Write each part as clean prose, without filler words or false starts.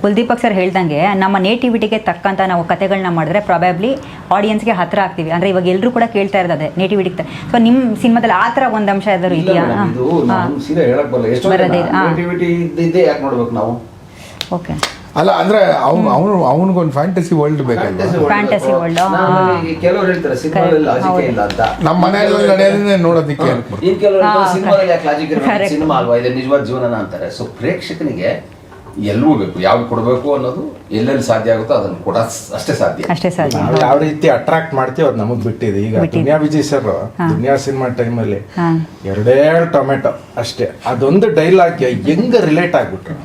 ಕುಲ್ದೀಪಕ್ sir ಹೇಳ್ದಂಗೆ ನಮ್ಮ ನೇಟಿವಿಟಿಗೆ ತಕ್ಕಂತ ನಾವು ಕತೆಗಳನ್ನ ಮಾಡಿದ್ರೆ ಪ್ರಾಬಬ್ಲಿ ಆಡಿಯನ್ಸ್ಗೆ ಹತ್ರ ಆಗ್ತೀವಿ. ಅಂದ್ರೆ ಇವಾಗ ಎಲ್ಲರೂ ಕೂಡ ಕೇಳ್ತಾ ಇರೋದೇ ನೇಟಿವಿಟಿಗೆ. ಸೊ ನಿಮ್ಮ ಸಿನಿಮಾದಲ್ಲಿ ಆ ಥರ ಒಂದು ಅಂಶ ಯಾವ್ದಾದ್ರು ಇದೆಯಾ? ಓಕೆ. ಅಲ್ಲ ಅಂದ್ರೆ ಅವನಿಗೊಂದು ಫ್ಯಾಂಟಸಿ ವರ್ಲ್ಡ್ ಬೇಕಲ್ಲ. ಫ್ಯಾಂಟಸಿ ವರ್ಲ್ಡ್ ಕೆಲವರು ಹೇಳ್ತಾರೆ ಸಿನಿಮಾದಲ್ಲಿ ಲಾಜಿಕ್ ಇಲ್ಲ ಅಂತ. ನಮ್ಮ ಮನೆಯಲ್ಲಿ ನಡೆಯೋದನ್ನೇ ನೋಡೋದಕ್ಕೆ ಸಿನಿಮಾದಲ್ಲಿ ಯಾಕೆ ಲಾಜಿಕ್ ಇರಬೇಕು, ಸಿನಿಮಾ ಅಲ್ವಾ ಇದು ನಿಜವಾದ ಜೀವನ ಅಂತಾರೆ. ಸೊ ಪ್ರೇಕ್ಷಕನಿಗೆ ಎಲ್ಲವೂ ಬೇಕು, ಯಾವ್ದು ಕೊಡಬೇಕು ಅನ್ನೋದು ಎಲ್ಲೆಲ್ಲಿ ಸಾಧ್ಯ ಆಗುತ್ತೋ ಅದನ್ನು ಕೂಡ ಅಷ್ಟೇ ಸಾಧ್ಯ. ನಾವು ಯಾವ ರೀತಿ ಅಟ್ರಾಕ್ಟ್ ಮಾಡ್ತೀವಿ ಅದು ನಮಗೆ ಬಿಟ್ಟಿದೆ. ಈಗ ದುನಿಯಾ ವಿಜಯ್ ಸರ್ ದುನಿಯಾ ಸಿನಿಮಾ ಟೈಮಲ್ಲಿ 2 ಟೊಮೆಟೊ ಅಷ್ಟೇ, ಅದೊಂದು ಡೈಲಾಗ್ ಹೆಂಗ ರಿಲೇಟ್ ಆಗ್ಬಿಟ್ರು.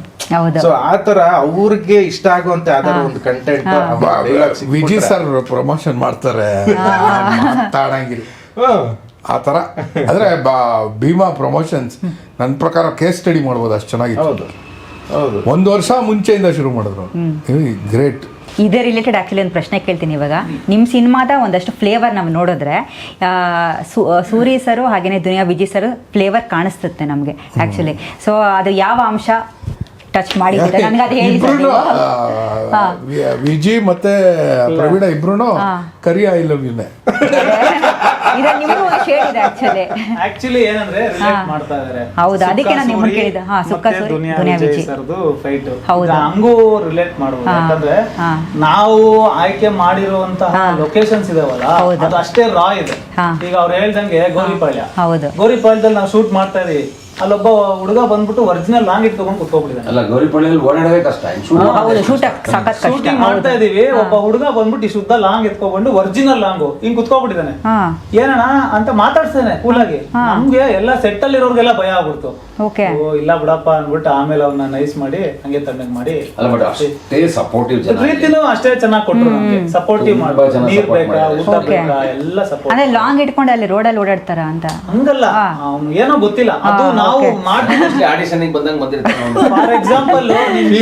ಸೊ ಆತರ ಅವ್ರಿಗೆ ಇಷ್ಟ ಆಗುವಂತೆ ಯಾವ್ದಾರ ಒಂದು ಕಂಟೆಂಟ್ ವಿಜಯ್ ಸರ್ ಪ್ರಮೋಷನ್ ಮಾಡ್ತಾರೆ ಮಾತಾಡಂಗಿಲ್ಲ ಆ ಥರ. ಆದರೆ ಭೀಮಾ ಪ್ರಮೋಷನ್ಸ್ ನನ್ನ ಪ್ರಕಾರ ಕೇಸ್ ಸ್ಟಡಿ ಮಾಡ್ಬೋದು, ಅಷ್ಟು ಚೆನ್ನಾಗಿತ್ತು. ಹೌದು, 1 ವರ್ಷ ಮುಂಚೆಯಿಂದ ಶುರು ಮಾಡಿದ್ರು. ಗ್ರೇಟ್. ಇದೇ ರಿಲೇಟೆಡ್ ಆ್ಯಕ್ಚುಲಿ ಒಂದು ಪ್ರಶ್ನೆ ಕೇಳ್ತೀನಿ. ಇವಾಗ ನಿಮ್ಮ ಸಿನಿಮಾದ ಒಂದಷ್ಟು ಫ್ಲೇವರ್ ನಾವು ನೋಡಿದ್ರೆ ಸೂರಿ ಸರು ಹಾಗೆಯೇ ದುನಿಯಾ ವಿಜಯ್ ಸರ್ ಫ್ಲೇವರ್ ಕಾಣಿಸ್ತುತ್ತೆ ನಮಗೆ ಆ್ಯಕ್ಚುಲಿ. ಸೊ ಅದು ಯಾವ ಅಂಶ ಟಚ್ ಮಾಡಿದ್ರೆ ನನಗೆ ಅದು ಹೇಳಿ. ವಿಜಯ್ ಮತ್ತೆ ಪ್ರವೀಣ ಇಬ್ರು ಕರಿ ಐ ಲವ್ ಯುನೇ ಆಕ್ಚುಲಿ ಏನಂದ್ರೆ ರಿಲೇಟ್ ಮಾಡ್ತಾ ಇದಾರೆ. ಹೌದು, ಅದಕ್ಕೆ ನಾನು ನಿಮ್ಮನ್ನ ಕೇಳಿದೆ. ಸುಕ್ಕ ಸೂರಿ ದುನಿಯಾ ವಿಜಯ್ ಸರ್ದು ಫೈಟ್ ಹಂಗೂ ರಿಲೇಟ್ ಮಾಡಬಹುದು. ಯಾಕಂದ್ರೆ ನಾವು ಆಯ್ಕೆ ಮಾಡಿರುವಂತಹ ಲೊಕೇಶನ್ಸ್ ಇದಾವಲ್ಲ ಅದು ಅಷ್ಟೇ ರಾ ಇದೆ. ಈಗ ಅವ್ರು ಹೇಳ್ದಂಗೆ ಗೋರಿಪಾಳ್ಯದಲ್ಲಿ ನಾವು ಶೂಟ್ ಮಾಡ್ತಾ ಇದೀವಿ, ಅಲ್ಲೊಬ್ಬ ಹುಡುಗ ಬಂದ್ಬಿಟ್ಟು ಒರಿಜಿನಲ್ ಲಾಂಗ್ ಇಟ್ಕೊಂಡು ಕುತ್ಕೊಬಿಟ್ಟಿದ್ದಾನೆ. ಅಲ್ಲ ಗೌರಿಪಳ್ಳಿಯಲ್ಲಿ ಓಡಾಡೋದೇ ಕಷ್ಟ, ಶೂಟಿಂಗ್ ಮಾಡ್ತಾ ಇದೀವಿ, ಒಬ್ಬ ಹುಡುಗ ಬಂದ್ಬಿಟ್ಟು ಈ ಶುದ್ಧ ಲಾಂಗ್ ಎತ್ಕೊಬಂದು ಒರಿಜಿನಲ್ ಲಾಂಗು ಹಿಂಗ್ ಕುತ್ಕೊಬಿಟ್ಟಿದ್ದಾನೆ. ಏನಣ್ಣ ಅಂತ ಮಾತಾಡ್ತಾನೆ ಕೂಲಾಗಿ. ನಮ್ಗೆ ಎಲ್ಲ ಸೆಟ್ ಅಲ್ಲಿ ಇರೋರ್ಗೆಲ್ಲ ಭಯ ಆಗ್ಬಿಡ್ತು. ಇಲ್ಲ ಬಿಡಪ್ಪ ಅನ್ಬಿಟ್ಟು ಆಮೇಲೆ ಅವನ್ನ ನೈಸ್ ಮಾಡಿ ಹಂಗೆ ತಣ್ಣಗ್ ಮಾಡಿ ಪ್ರೀತಿನೂ ಅಷ್ಟೇ ಚೆನ್ನಾಗಿ ಕೊಟ್ರು ನಮ್ಗೆ. ಸಪೋರ್ಟಿವ್ ಮಾಡ್ಬೋದು, ನೀರ್ ಬೇಕಾ ಊಟ ಬೇಕಾ ಎಲ್ಲ ಸಪೋರ್ಟ್. ಲಾಂಗ್ ಇಟ್ಕೊಂಡು ಅಲ್ಲಿ ರೋಡಲ್ಲಿ ಓಡಾಡ್ತಾರ ಅಂತ ಹಂಗಲ್ಲ, ಅವ್ನು ಏನೋ ಗೊತ್ತಿಲ್ಲ. ಅದು ನಾವು ಆಡಿಷನ್ ಬಂದಂಗ ಬಂದಿರ್ತಾರೆ. ಫಾರ್ ಎಕ್ಸಾಂಪಲ್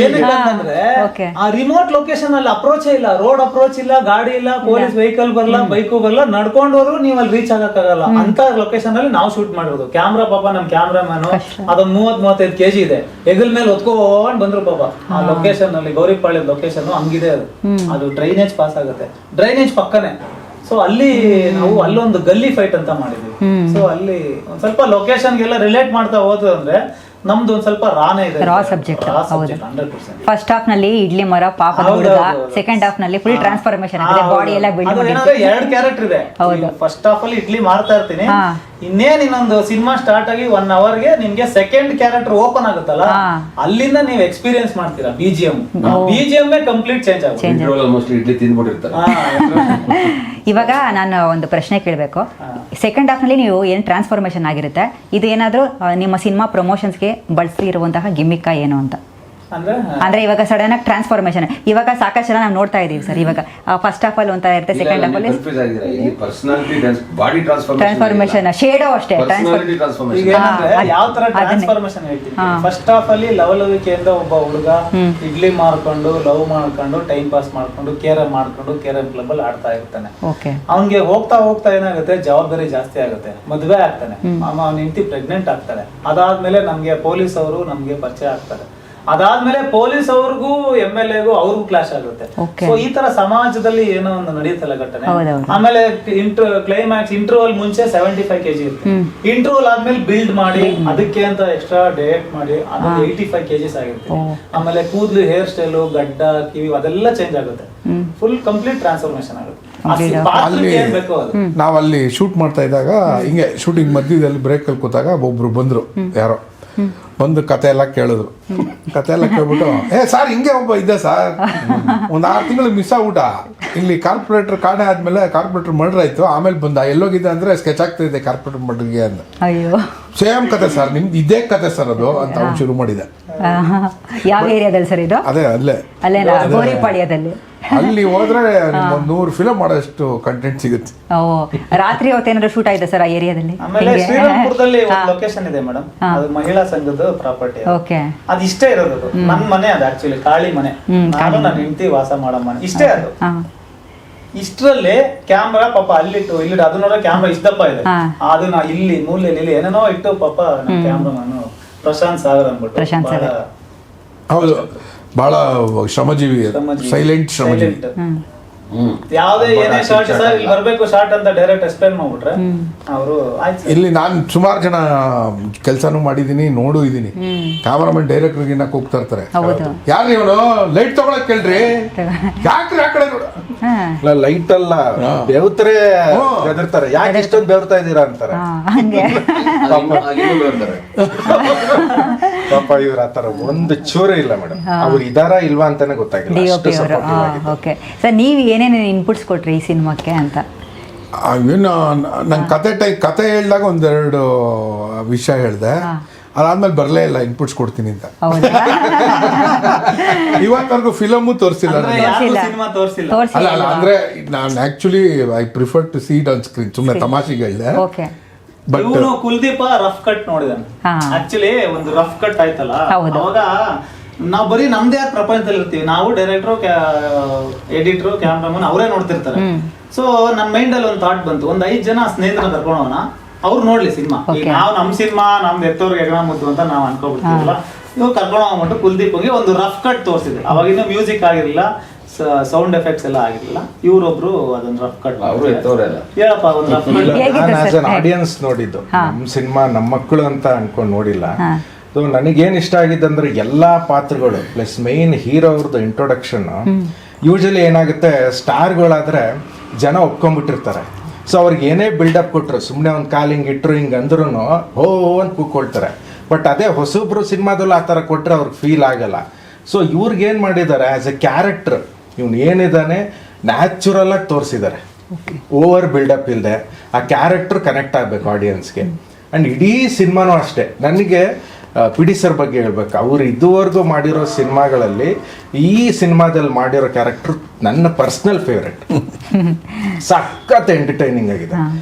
ಏನಂದ್ರೆ ಆ ರಿಮೋಟ್ ಲೊಕೇಶನ್ ಅಲ್ಲಿ ಅಪ್ರೋಚ್ ಇಲ್ಲ, ರೋಡ್ ಅಪ್ರೋಚ್ ಇಲ್ಲ, ಗಾಡಿ ಇಲ್ಲ, ಪೊಲೀಸ್ ವೆಹಿಕಲ್ ಬರಲ್ಲ, ಬೈಕು ಬರಲ್ಲ, ನಡ್ಕೊಂಡೋರು ನೀವು ಅಲ್ಲಿ ರೀಚ್ ಆಗಕ್ಕಾಗಲ್ಲ. ಅಂತ ಲೊಕೇಶನ್ ಅಲ್ಲಿ ನಾವು ಶೂಟ್ ಮಾಡಿರೋದು. ಕ್ಯಾಮ್ರಾ ಪಾಪ ನಮ್ ಕ್ಯಾಮ್ರಾಮ್ಯಾನು ಅದೊಂದು 30-35 kg ಇದೆ, ಹೆಗಲ್ ಮೇಲೆ ಹೊತ್ಕೊಂಡ್ ಬಂದ್ರು ಪಾಪ. ಆ ಲೊಕೇಶನ್ ಅಲ್ಲಿ ಗೌರಿಪಾಳ್ಯ ಲೊಕೇಶನ್ ಹಂಗಿದೆ. ಅದು ಡ್ರೈನೇಜ್ ಪಾಸ್ ಆಗುತ್ತೆ, ಡ್ರೈನೇಜ್ ಪಕ್ಕನೆ. ಸೊ ಅಲ್ಲಿ ನಾವು ಅಲ್ಲೊಂದು ಗಲ್ಲಿ ಫೈಟ್ ಅಂತ ಮಾಡಿದ್ವಿ. ಸೊ ಅಲ್ಲಿ ಒಂದ್ ಸ್ವಲ್ಪ ಲೊಕೇಶನ್ಗೆಲ್ಲ ರಿಲೇಟ್ ಮಾಡ್ತಾ ಹೋದ್ರು ಅಂದ್ರೆ ನಮ್ದು ಒಂದ್ ಸ್ವಲ್ಪ ರಾನೇ ಇದೆ, ರಾ ಸಬ್ಜೆಕ್ಟ್. 100%. ಫಸ್ಟ್ ಹಾಫ್ ನಲ್ಲಿ ಇಡ್ಲಿ ಮರ ಪಾಪ ಹುಡುಗ, ಸೆಕೆಂಡ್ ಹಾಫ್ ನಲ್ಲಿ ಫುಲ್ ಟ್ರಾನ್ಸ್ಫಾರ್ಮೇಶನ್ ಆಗಿದೆ, ಬಾಡಿ ಎಲ್ಲ ಬಿಲ್ಡ್ ಮಾಡಿದ್ರೆ 2 ಕ್ಯಾರೆಕ್ಟರ್ ಇದೆ. ಫಸ್ಟ್ ಹಾಫ್ ಅಲ್ಲಿ ಇಡ್ಲಿ ಮಾರ್ತಾ ಇರ್ತೀನಿ, ಇನ್ನೇನ್ ಇನ್ನೊಂದು ಸಿನಿಮಾ ಸ್ಟಾರ್ಟ್ ಆಗಿ 1 hourಗೆ ನಿಮ್ಗೆ ಸೆಕೆಂಡ್ ಕ್ಯಾರೆಕ್ಟರ್ ಓಪನ್ ಆಗುತ್ತಲ್ಲ, ಅಲ್ಲಿಂದ ನೀವು ಎಕ್ಸ್ಪೀರಿಯನ್ಸ್ ಮಾಡ್ತೀರಾ. ಬಿಜಿಎಂ ಕಂಪ್ಲೀಟ್ ಚೇಂಜ್ ಆಗುತ್ತೆ. ಇಡ್ಲಿ ತಿಂದ್ಬಿಟ್ಟಿರ್ತಾರೆ. ಇವಾಗ ನಾನು ಒಂದು ಪ್ರಶ್ನೆ ಕೇಳಬೇಕು. ಸೆಕೆಂಡ್ ಹಾಫ್ ನಲ್ಲಿ ನೀವು ಏನ್ ಟ್ರಾನ್ಸ್ಫಾರ್ಮೇಶನ್ ಆಗಿರುತ್ತೆ, ಇದು ಏನಾದ್ರೂ ನಿಮ್ಮ ಸಿನಿಮಾ ಪ್ರಮೋಷನ್ಸ್ಗೆ ಬಳಸಿರುವಂತಹ ಗಿಮ್ಮಿಕ್ಕ ಏನು ಅಂತ? ಅಂದ್ರೆ ಇವಾಗ ಸಡನ್ ಆಗಿ ಟ್ರಾನ್ಸ್ಫಾರ್ಮೇಶನ್ ಇವಾಗ ಸಾಕಷ್ಟು ಜನ ನಾವು ನೋಡ್ತಾ ಇದೀವಿ ಸರ್. ಇವಾಗ ಫಸ್ಟ್ ಹಾಫ್ ಅಲ್ಲಿ ಒಂಥರ ಇರುತ್ತೆ, ಸೆಕೆಂಡ್ ಹಾಫ್ ಅಲ್ಲಿ ಟ್ರಾನ್ಸ್ಫಾರ್ಮೇಶನ್ ಶೇಡೋ ಅಷ್ಟೇ. ಯಾವ ತರ ಟ್ರಾನ್ಸ್ಫಾರ್ಮೇಶನ್ ಹೇಳ್ತೀವಿ. ಫಸ್ಟ್ ಹಾಫ್ ಅಲ್ಲಿ ಲವಲವಿಕೆಯಿಂದ ಒಬ್ಬ ಹುಡುಗ ಇಡ್ಲಿ ಮಾರ್ಕೊಂಡು ಲವ್ ಮಾಡ್ಕೊಂಡು ಟೈಮ್ ಪಾಸ್ ಮಾಡ್ಕೊಂಡು ಕೇರಂ ಕ್ಲಬ್ ಅಲ್ಲಿ ಆಡ್ತಾ ಇರ್ತಾನೆ. ಅವ್ನಿಗೆ ಹೋಗ್ತಾ ಹೋಗ್ತಾ ಏನಾಗುತ್ತೆ, ಜವಾಬ್ದಾರಿ ಜಾಸ್ತಿ ಆಗುತ್ತೆ, ಮದುವೆ ಆಗ್ತಾನೆ, ಅವ್ನ ಹೆಂಡತಿ ಪ್ರೆಗ್ನೆಂಟ್ ಆಗ್ತಾರೆ. ಅದಾದ್ಮೇಲೆ ನಮ್ಗೆ ಪೊಲೀಸ್ ಅವರು ನಮ್ಗೆ ಪರಿಚಯ ಆಗ್ತಾರೆ. ಅದಾದ್ಮೇಲೆ ಪೊಲೀಸ್ ಅವ್ರಿಗೂ MLAಗೂ ಅವ್ರಿಗೂ ಕ್ಲಾಶ್ ಆಗುತ್ತೆ. ಸೊ ಈ ತರ ಸಮಾಜದಲ್ಲಿ ಏನೋ ಒಂದು ನಡೆಯುತ್ತಲ್ಲ ಘಟನೆ. ಆಮೇಲೆ ಕ್ಲೈಮ್ಯಾಕ್ಸ್ ಇಂಟರ್ವಲ್ ಮುಂಚೆ 75 kg ಇರುತ್ತೆ, ಇಂಟರ್ವಲ್ ಆದ್ಮೇಲೆ ಬಿಲ್ಡ್ ಮಾಡಿ ಅದಕ್ಕೆ ಅಂತ ಎಕ್ಸ್ಟ್ರಾ ಡಯಟ್ ಮಾಡಿ ಅದು 85 kgs ಆಗಿರುತ್ತೆ. ಆಮೇಲೆ ಕೂದಲು, ಹೇರ್ ಸ್ಟೈಲು, ಗಡ್ಡ, ಕಿವಿ ಅದೆಲ್ಲ ಚೇಂಜ್ ಆಗುತ್ತೆ. ಫುಲ್ ಕಂಪ್ಲೀಟ್ ಟ್ರಾನ್ಸ್ಫಾರ್ಮೇಶನ್ ಆಗುತ್ತೆ. ನಾವಲ್ಲಿ ಶೂಟ್ ಮಾಡ್ತಾ ಇದ್ದಾಗ ಹಿಂಗೆ ಶೂಟಿಂಗ್ ಮಧ್ಯದಲ್ಲಿ ಬ್ರೇಕ್ ಅಲ್ಲಿ ಕೂತಾಗ ಒಬ್ರು ಬಂದ್ರು, ಯಾರೋ ಒಂದು ಕತೆ ಎಲ್ಲ ಕೇಳಿದ್ರು. ಕತೆ ಎಲ್ಲ ಕೇಳ್ಬಿಟ್ಟು ಸರ್ ಹಿಂಗೆ ಒಬ್ಬ ಇದ್ದ ಸರ್, ಒಂದು 6 ತಿಂಗಳು ಮಿಸ್ ಆಗ್ಬಿಟ್ಟ, ಇಲ್ಲಿ ಕಾರ್ಪೊರೇಟರ್ ಕಾಣೆ ಆದ್ಮೇಲೆ ಕಾರ್ಪೊರೇಟರ್ ಮರ್ಡರ್ ಆಯ್ತು, ಆಮೇಲೆ ಬಂದ, ಎಲ್ಲೋಗಿದ್ದೆ ಅಂದ್ರೆ ಸ್ಕೆಚ್ ಆಗ್ತಾ ಇದೆ ಕಾರ್ಪೊರೇಟರ್ ಮರ್ಡರ್ಗೆ ಅಂತ. ಸೇಮ್ ಕತೆ ಸರ್, ನಿಮ್ದು ಇದೇ ಕತೆ ಸರ್ ಅದು ಅಂತ ಅವ್ನು ಶುರು ಮಾಡಿದೆ. ಯಾವ ಏರಿಯಾದಲ್ಲಿ ಸರ್ ಇದು? ಅದೇ ಅಲ್ಲೇ ಗೋರಿಪಾಳ್ಯದಲ್ಲಿ. ಅಲ್ಲಿ ಹೋದ್ರೆ 100 ಫಿಲಮ್ ಮಾಡೋಷ್ಟು ಕಂಟೆಂಟ್ ಸಿಗುತ್ತೆ. ರಾತ್ರಿ ಹೊತ್ತೇನಾದ್ರು ಶೂಟ್ ಆಗಿದೆ ಸರ್ ಆ ಏರಿಯಾದಲ್ಲಿ? ಆಮೇಲೆ ಶ್ರೀರಾಮ್ಪುರದಲ್ಲಿ ಒಂದು ಲೊಕೇಶನ್ ಇದೆ ಮೇಡಮ್, ಅದು ಮಹಿಳಾ ಸಂಘದ ಪ್ರಾಪರ್ಟಿ. ಅದು ಇಷ್ಟೇ ಇರೋದು, ನನ್ನ ಮನೆ ಅದು ಆಕ್ಚುಲಿ ಕಾಳಿ ಮನೆ, ನಾನು ನನ್ನ ಹೆಂಡತಿ ವಾಸ ಮಾಡೋ ಮನೆ ಇಷ್ಟೇ ಅದು. ಇಷ್ಟರಲ್ಲಿ ಕ್ಯಾಮ್ರಾ ಪಾಪ ಅಲ್ಲಿಟ್ಟು ಇಲ್ಲಿಟ್ಟು, ಅದು ನೋಡೋ ಕ್ಯಾಮ್ರಾ ಇಷ್ಟಪ್ಪ ಇದೆ, ಅದನ್ನ ಇಲ್ಲಿ ಮೂಲೆಯಲ್ಲಿ ಏನೇನೋ ಇಟ್ಟು ಪಾಪ ಕ್ಯಾಮ್ರಾ ನಾನು ಪ್ರಶಾಂತ್ ಸಾಗರ್ ಅಂದ್ಬಿಟ್ಟು. ಹೌದು, ಬಹಳ ಶ್ರಮಜೀವಿ, ಸೈಲೆಂಟ್ ಶ್ರಮಜೀವಿ. ಯಾವ್ದೇ ಏನೇ ಶಾರ್ಟ್ ಸರ್ ಇಲ್ಲಿ ಬರ್ಬೇಕು ಶಾರ್ಟ್ ಅಂತ ಡೈರೆಕ್ಟ್ ಎಕ್ಸ್ಪ್ಲೈನ್ ಮಾಡ್ಬಿಟ್ರೆ ಅವರು ಆಯ್ತು. ಇಲ್ಲಿ ನಾನು ಸುಮಾರು ಜನ ಕೆಲಸನೂ ಮಾಡಿದೀನಿ, ನೋಡು ಇದೀನಿ. ಕ್ಯಾಮರಾಮನ್ ಡೈರೆಕ್ಟರ್ಗೆ ಹೋಗ್ತಾ ಇರ್ತಾರೆ, ಯಾರು ಇವನು ಲೈಟ್ ತಗೊಳಕ್ ಕೇಳ್ರಿ, ಯಾಕ್ರಿ ಆ ಕಡೆ ನೋಡು, ಲೈಟ್ ಅಲ್ಲ ಬೆವ್ತರೆ ಬೆದರ್ತಾರೆ, ಯಾಕೆ ಇಷ್ಟೊಂದು ಬೆವರ್ತಾ ಇದ್ದೀರಾ ಅಂತಾರೆ. ಪಾಪ ಇವ್ರ ಆತರ ಒಂದು ಚೂರೇ ಇಲ್ಲ ಮೇಡಮ್, ಅವ್ರು ಇದಾರ ಇಲ್ವಾ ಅಂತಾನೆ ಗೊತ್ತಾಗಿಲ್ಲ. ಅಷ್ಟು supportive ಆಗಿದ್ದಾರೆ. ಓಕೆ ಸರ್, ನೀವು ಏನೇನು ಇನ್ಪುಟ್ಸ್ ಕೊಟ್ರಿ ಈ ಸಿನಿಮಾಕ್ಕೆ ಅಂತ? ಏನು ನಂಗೆ ಕತೆ ಹೇಳಿದಾಗ ಒಂದೆರಡು ವಿಷಯ ಹೇಳಿದೆ, ಅದಾದ್ಮೇಲೆ ಬರಲೇ ಇಲ್ಲ ಇನ್ಪುಟ್ಸ್ ಕೊಡ್ತೀನಿ ಅಂತ. ಇವತ್ತವರೆಗೂ ಫಿಲಮು ತೋರಿಸಿಲ್ಲ ಸಿನಿಮಾ ತೋರಿಸಿಲ್ಲ. ಅಲ್ಲ ಅಲ್ಲ ಅಂದ್ರೆ ನಾನು actually I prefer to see it on screen. ಸುಮ್ಮನೆ ತಮಾಷೆಗೆ ಹೇಳಿದೆ. ಬಟ್ ಕುಲ್ದೀಪ ರಫ್ ಕಟ್ ನೋಡಿದಾನೆ. ಆಕ್ಚುಲಿ ಒಂದು ರಫ್ ಕಟ್ ಆಯ್ತಲ್ಲ, ಅವಾಗ ನಾವು ಬರೀ ನಮ್ದೇ ಆದ ಪ್ರಪಂಚದಲ್ಲಿ ಇರ್ತೀವಿ. ನಾವು ಡೈರೆಕ್ಟ್ರು, ಎಡಿಟ್ರು, ಕ್ಯಾಮ್ರಾಮನ್ ಅವರೇ ನೋಡ್ತಿರ್ತಾರೆ. ಸೊ ನನ್ನ ಮೈಂಡ್ ಅಲ್ಲಿ ಒಂದು ಥಾಟ್ ಬಂತು, ಒಂದ್ 5 ಜನ ಸ್ನೇಹಿತರನ್ನ ಕರ್ಕೊಂಡೋಣ, ಅವ್ರು ನೋಡ್ಲಿ ಸಿನಿಮಾ. ನಾವು ನಮ್ ಸಿನಿಮಾ ನಮ್ದು ಎತ್ತವ್ರಿಗೆ ಹೆಗಣ ಮುದ್ದು ಅಂತ ನಾವು ಅನ್ಕೊಬಿಡ್ತೀವಲ್ಲ, ಇವ್ರು ಕರ್ಕೊಂಡು ಹೋಗ್ಬಿಟ್ಟು ಕುಲ್ದೀಪ್ಗೆ ಒಂದು ರಫ್ ಕಟ್ ತೋರಿಸಿದೆ. ಅವಾಗಿನ ಮ್ಯೂಸಿಕ್ ಆಗಿರ್ಲಿಲ್ಲ, ಸೌಂಡ್ ಎಫೆಕ್ಟ್ಸ್ ಎಲ್ಲ ಆಗಿರ್ಲಿಲ್ಲ. ಇವ್ರೊಬ್ರು ಅದನ್ನ ರಫ್ ಕಟ್ ಹೇಳಪ್ಪ ಒಂದು ರಫ್ ಕಟ್. ಆಡಿಯನ್ಸ್ ನೋಡಿದ್ದು ನಮ್ ಸಿನಿಮಾ ನಮ್ಮ ಮಕ್ಕಳು ಅಂತ ಅನ್ಕೊಂಡು ನೋಡಿಲ್ಲ. ಸೊ ನನಗೇನು ಇಷ್ಟ ಆಗಿದ್ದಂದ್ರೆ ಎಲ್ಲಾ ಪಾತ್ರಗಳು ಪ್ಲಸ್ ಮೈನ್ ಹೀರೋ ಅವ್ರದ್ದು ಇಂಟ್ರೊಡಕ್ಷನ್. ಯೂಶಲಿ ಏನಾಗುತ್ತೆ, ಸ್ಟಾರ್ಗಳಾದ್ರೆ ಜನ ಒಪ್ಕೊಂಡ್ಬಿಟ್ಟಿರ್ತಾರೆ. ಸೊ ಅವ್ರಿಗೆ ಏನೇ ಬಿಲ್ಡಪ್ ಕೊಟ್ರು, ಸುಮ್ಮನೆ ಒಂದು ಕಾಲಿಂಗ್ ಇಟ್ರು ಹಿಂಗೆ ಅಂದ್ರೂ ಹೋ ಅಂತ ಕೂತ್ಕೊಳ್ತಾರೆ. ಬಟ್ ಅದೇ ಹೊಸಬ್ರು ಸಿನಿಮಾದಲ್ಲೂ ಆ ಥರ ಕೊಟ್ಟರೆ ಅವ್ರಿಗೆ ಫೀಲ್ ಆಗಲ್ಲ. ಸೊ ಇವ್ರಿಗೇನು ಮಾಡಿದ್ದಾರೆ, ಆ್ಯಸ್ ಎ ಕ್ಯಾರೆಕ್ಟರ್ ಇವ್ನು ಏನಿದ್ದಾನೆ ನ್ಯಾಚುರಲ್ ಆಗಿ ತೋರಿಸಿದ್ದಾರೆ. ಓವರ್ ಬಿಲ್ಡಪ್ ಇಲ್ಲದೆ ಆ ಕ್ಯಾರೆಕ್ಟರ್ ಕನೆಕ್ಟ್ ಆಗಬೇಕು ಆಡಿಯನ್ಸ್ಗೆ. ಆ್ಯಂಡ್ ಇಡೀ ಸಿನಿಮಾನೂ ಅಷ್ಟೇ. ನನಗೆ ಪಿಡಿ ಸರ್ ಬಗ್ಗೆ ಹೇಳ್ಬೇಕು, ಅವರು ಇದುವರೆಗೂ ಮಾಡಿರೋ ಸಿನಿಮಾಗಳಲ್ಲಿ ಈ ಸಿನಿಮಾದಲ್ಲಿ ಮಾಡಿರೋ ಕ್ಯಾರೆಕ್ಟರ್ ನನ್ನ ಪರ್ಸನಲ್ ಫೇವ್ರೆಟ್. ಸಖತ್ ಎಂಟರ್ಟೈನಿಂಗ್ ಆಗಿದೆ.